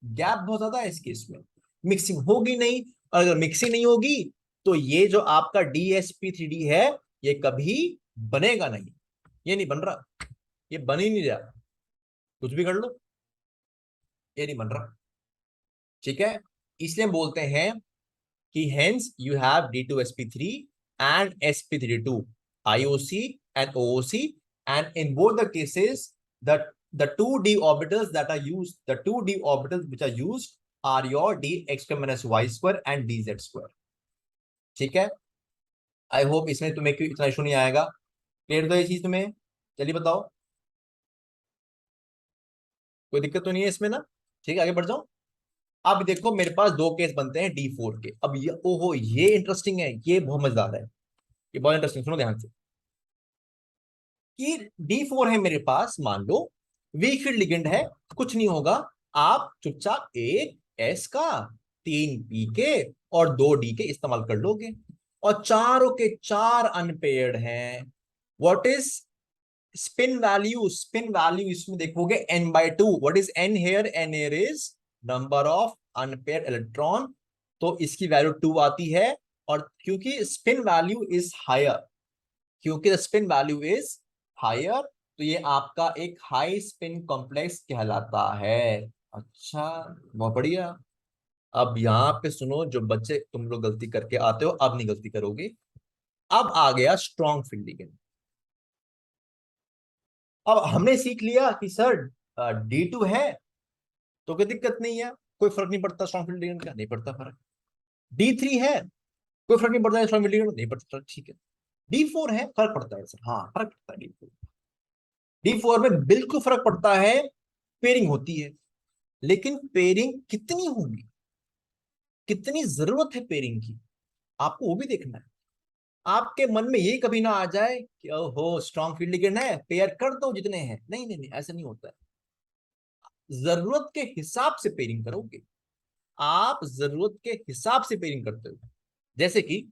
गैप बहुत ज्यादा है इस केस में, मिक्सिंग होगी नहीं। और अगर मिक्सिंग नहीं होगी तो ये जो आपका DsP3D है ये कभी बनेगा नहीं। ये नहीं बन रहा, ये बन ही नहीं रहा, कुछ भी कर लो ये नहीं बन रहा। ठीक है, इसलिए हम बोलते हैं कि hence you have D2sp3 and sp32, IOC and OOC, and in both the cases the 2d orbitals that are used, the 2d orbitals which are used are your dx minus y square and dz square। ठीक है, I hope इसमें तुम्हें कोई इतना issue नहीं आएगा। Clear तो ये चीज तुम्हें? चलिए बताओ, कोई दिक्कत तो नहीं है इसमें ना? ठीक है, आगे बढ़ जाओ। अब देखो मेरे पास दो केस बनते हैं D4 के। अब ये ओहो ये इंटरेस्टिंग है, ये बहुत मजेदार है, ये बहुत इंटरेस्टिंग, सुनो ध्यान से। कि D4 है मेरे पास, मान लो वीक फील्ड लिगेंड है, कुछ नहीं होगा, आप चुपचाप एक S का 3P के और 2D के इस्तेमाल कर लोगे, और चारों के चार अनपेयर्ड हैं। What is spin value? Spin value इसमें देखोगे n/2। What is n here? n here is number of unpaired electron, तो इसकी वैल्यू 2 आती है। और क्योंकि स्पिन वैल्यू इज हायर, क्योंकि the spin value is higher, तो ये आपका एक हाई स्पिन कॉम्प्लेक्स कहलाता है। अच्छा, बहुत बढ़िया। अब यहां पे सुनो, जो बच्चे तुम लोग गलती करके आते हो अब नहीं गलती करोगे। अब आ गया स्ट्रॉन्ग फील्ड लिगेंड। अब हमने सीख लिया कि सर D2 है तो कोई दिक्कत नहीं है, कोई फर्क नहीं पड़ता स्ट्रॉन्ग फील्ड लिगेंड का, नहीं पड़ता फर्क। D3 है, कोई फर्क नहीं पड़ता स्ट्रॉन्ग फील्ड लिगेंड, नहीं पड़ता, ठीक है। D4 है, फर्क पड़ता है सर, हाँ फर्क पड़ता है। D4 में बिल्कुल फर्क पड़ता है, पेयरिंग होती है। लेकिन पेयरिंग कितनी होगी, कितनी जरूरत है पेयरिंग की, आपको वो भी देखना है। आपके मन में ये कभी ना आ जाए कि ओहो स्ट्रॉन्ग फील्ड लिगेंड है, पेयर कर दो जितने हैं। नहीं नहीं नहीं, ऐसा नहीं होता है। जरूरत के हिसाब से पेयरिंग करोगे, आप जरूरत के हिसाब से पेयरिंग करते हो। जैसे कि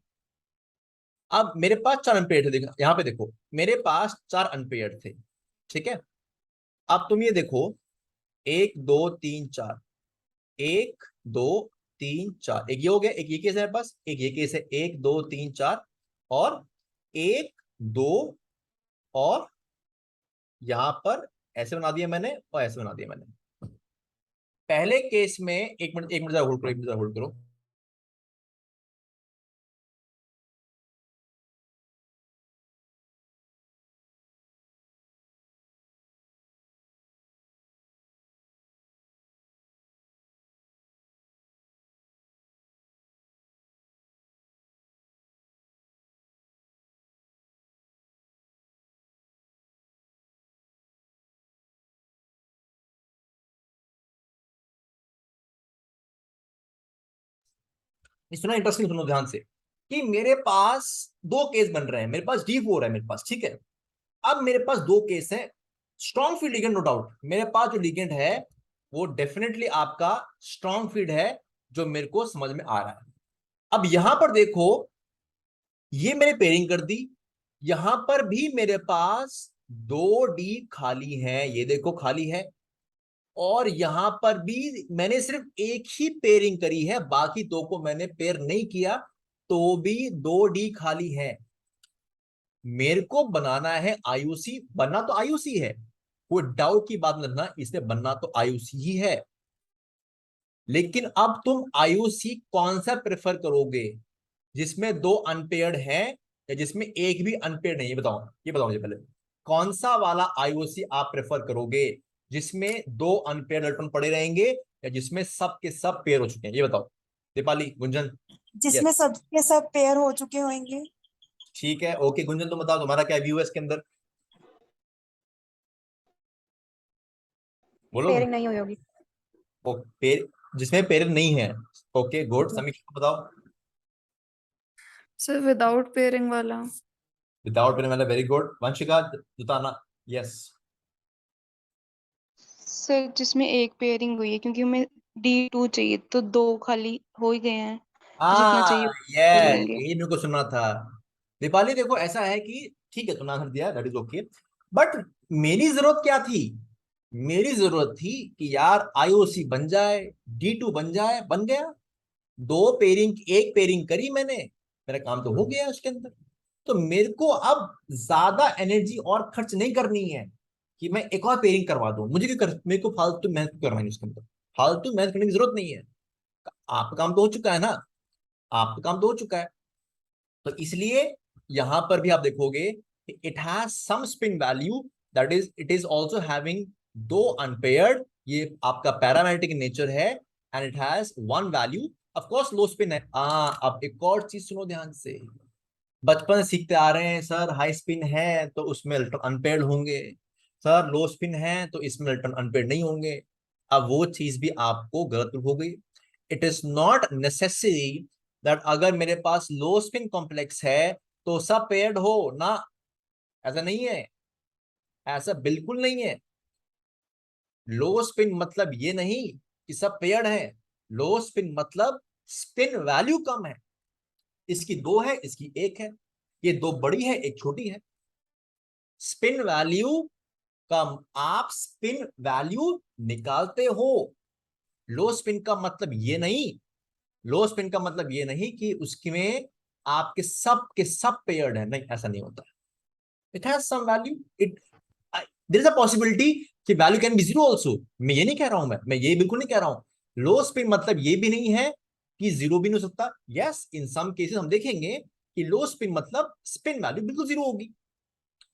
अब मेरे पास 4 अनपेयर्ड थे, देखो यहाँ पे देखो मेरे पास 4 अनपेयर्ड थे। ठीक है, अब तुम ये देखो 1 2 3 4, 1 2 3 4, एक ये हो गया, एक ये केस है मेरे पास, एक ये केस है, 1 2 3 4, और 1 2, और यहां पर ऐसे बना दिया मैंने और ऐसे बना दिया मैंने। पहले केस में एक मिनट, एक मिनट जरा होल्ड करो, एक मिनट जरा होल्ड करो। सुनो इंटरेस्टिंग, सुनो ध्यान से कि मेरे पास दो केस बन रहे हैं, मेरे पास D4 है मेरे पास, ठीक है। अब मेरे पास दो केस है, strong field ligand, no doubt मेरे पास जो लिगेंड है वो डेफिनेटली आपका स्ट्रॉन्ग फील्ड है, जो मेरे को समझ में आ रहा है। अब यहां पर देखो, ये मैंने पेयरिंग कर दी, यहां पर भी मेरे पास 2D खाली है, ये देखो खाली है, और यहां पर भी मैंने सिर्फ एक ही पेयरिंग करी है, बाकी दो को मैंने पेयर नहीं किया, तो भी 2D खाली है। मेरे को बनाना है आईयूसी, बनना तो आईयूसी है, कोई डाउट की बात नहीं ना, इसे बनना तो आईयूसी ही है। लेकिन अब तुम आईयूसी कौन सा प्रेफर करोगे, जिसमें दो अनपेयर्ड हैं या जिसमें एक भी अनपेयर्ड नहीं है? बताओ, ये बताओ मुझे पहले, कौन सा वाला आईओसी आप प्रेफर करोगे, जिसमें दो अनपेयर्ड इलेक्ट्रॉन पड़े रहेंगे या जिसमें सब के सब पेयर हो चुके हैं? ये बताओ दीपाली, गुंजन। जिसमें यस, सबके सब पेयर हो चुके होंगे। ठीक है, ओके गुंजन तुम बताओ तुम्हारा क्या व्यू है इसके अंदर, बोलो। पेयरिंग नहीं हुई होगी। ओ, पेयर, जिसमें पेयर नहीं है, ओके गुड। समीक्षा बताओ। सर विदाउट पेयरिंग वाला। विदाउट पेयर वाला, वेरी गुड। वंशिका, जुताना। यस, सर जिसमें एक पेयरिंग हुई है, क्योंकि हमें D2 चाहिए, तो 2 खाली हो ही गए हैं, तो जितना चाहिए कर यस, लेंगे। यही मेरे को सुनना था। दीपाली देखो, ऐसा है कि ठीक है तुमने आंसर दिया, दैट इज ओके, बट मेरी जरूरत क्या थी? मेरी जरूरत थी कि यार आईओसी बन जाए, D2 बन जाए, बन गया। दो पेयरिंग, एक पेयरिंग करी मैंने, मेरा काम तो हो गया उसके अंदर। तो मेरे को अब ज्यादा एनर्जी और खर्च नहीं करनी है कि मैं एक और पेयरिंग करवा दूं। मुझे क्यों मेरे को फालतू मेहनत करना है उसके अंदर, फालतू मेहनत करने की जरूरत नहीं है। आपका काम तो हो चुका है ना, आपका काम तो हो चुका है। तो इसलिए यहां पर भी आप देखोगे it has some spin value, that is it is also having दो अनपेयर्ड, ये आपका पैरामेग्नेटिक नेचर है, and it has one value, of course low spin है। अब एक और चीज सुनो ध्यान से, बचपन से सीखते आ रहे हैं सर, हाई स्पिन है तो उसमें इलेक्ट्रॉन अनपेयर्ड होंगे, सर लो स्पिन है तो इसमें इलेक्ट्रॉन अनपेयर्ड नहीं होंगे। अब वो चीज भी आपको गलत हो गई। It is not necessary that अगर मेरे पास लो स्पिन कॉम्प्लेक्स है तो सब पेयर्ड हो ना, ऐसा नहीं है, ऐसा बिल्कुल नहीं है। लो स्पिन मतलब ये नहीं कि सब पेयर्ड है, लो स्पिन मतलब स्पिन वैल्यू कम है, इसकी दो है इसकी एक है, ये दो बड़ी है एक छोटी है। स्पिन वैल्यू कम, आप स्पिन वैल्यू निकालते हो। लो स्पिन का मतलब ये नहीं, लो स्पिन का मतलब ये नहीं कि उसमें आपके सब के सब पेयर्ड है, नहीं ऐसा नहीं होता। It has some value, it there is a possibility कि value can be zero also. मैं ये नहीं कह रहा हूं, मैं ये बिल्कुल नहीं कह रहा हूं। लो स्पिन मतलब ये भी नहीं है कि जीरो भी नहीं हो सकता। यस, इन सम केसेस हम देखेंगे कि लो स्पिन मतलब स्पिन वैल्यू बिल्कुल जीरो होगी,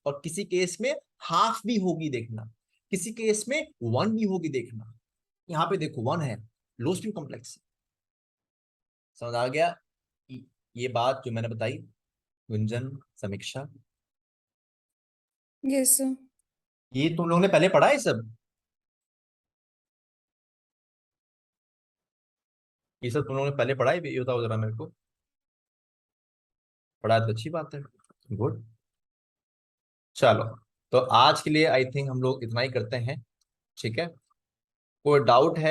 और किसी केस में हाफ भी होगी देखना, किसी केस में वन भी होगी देखना। यहां पे देखो वन है, लो स्पिन कॉम्प्लेक्स। समझ आ गया ये बात जो मैंने बताई? गुंजन, समीक्षा, यस सर। ये तुम लोगों ने पहले पढ़ा है सब? ये सब तुम लोगों ने पहले पढ़ा है? ये बताओ जरा मेरे को। पढ़ा है तो अच्छी बात है, गुड। चलो, तो आज के लिए आई थिंक हम लोग इतना ही करते हैं, ठीक है? कोई डाउट है?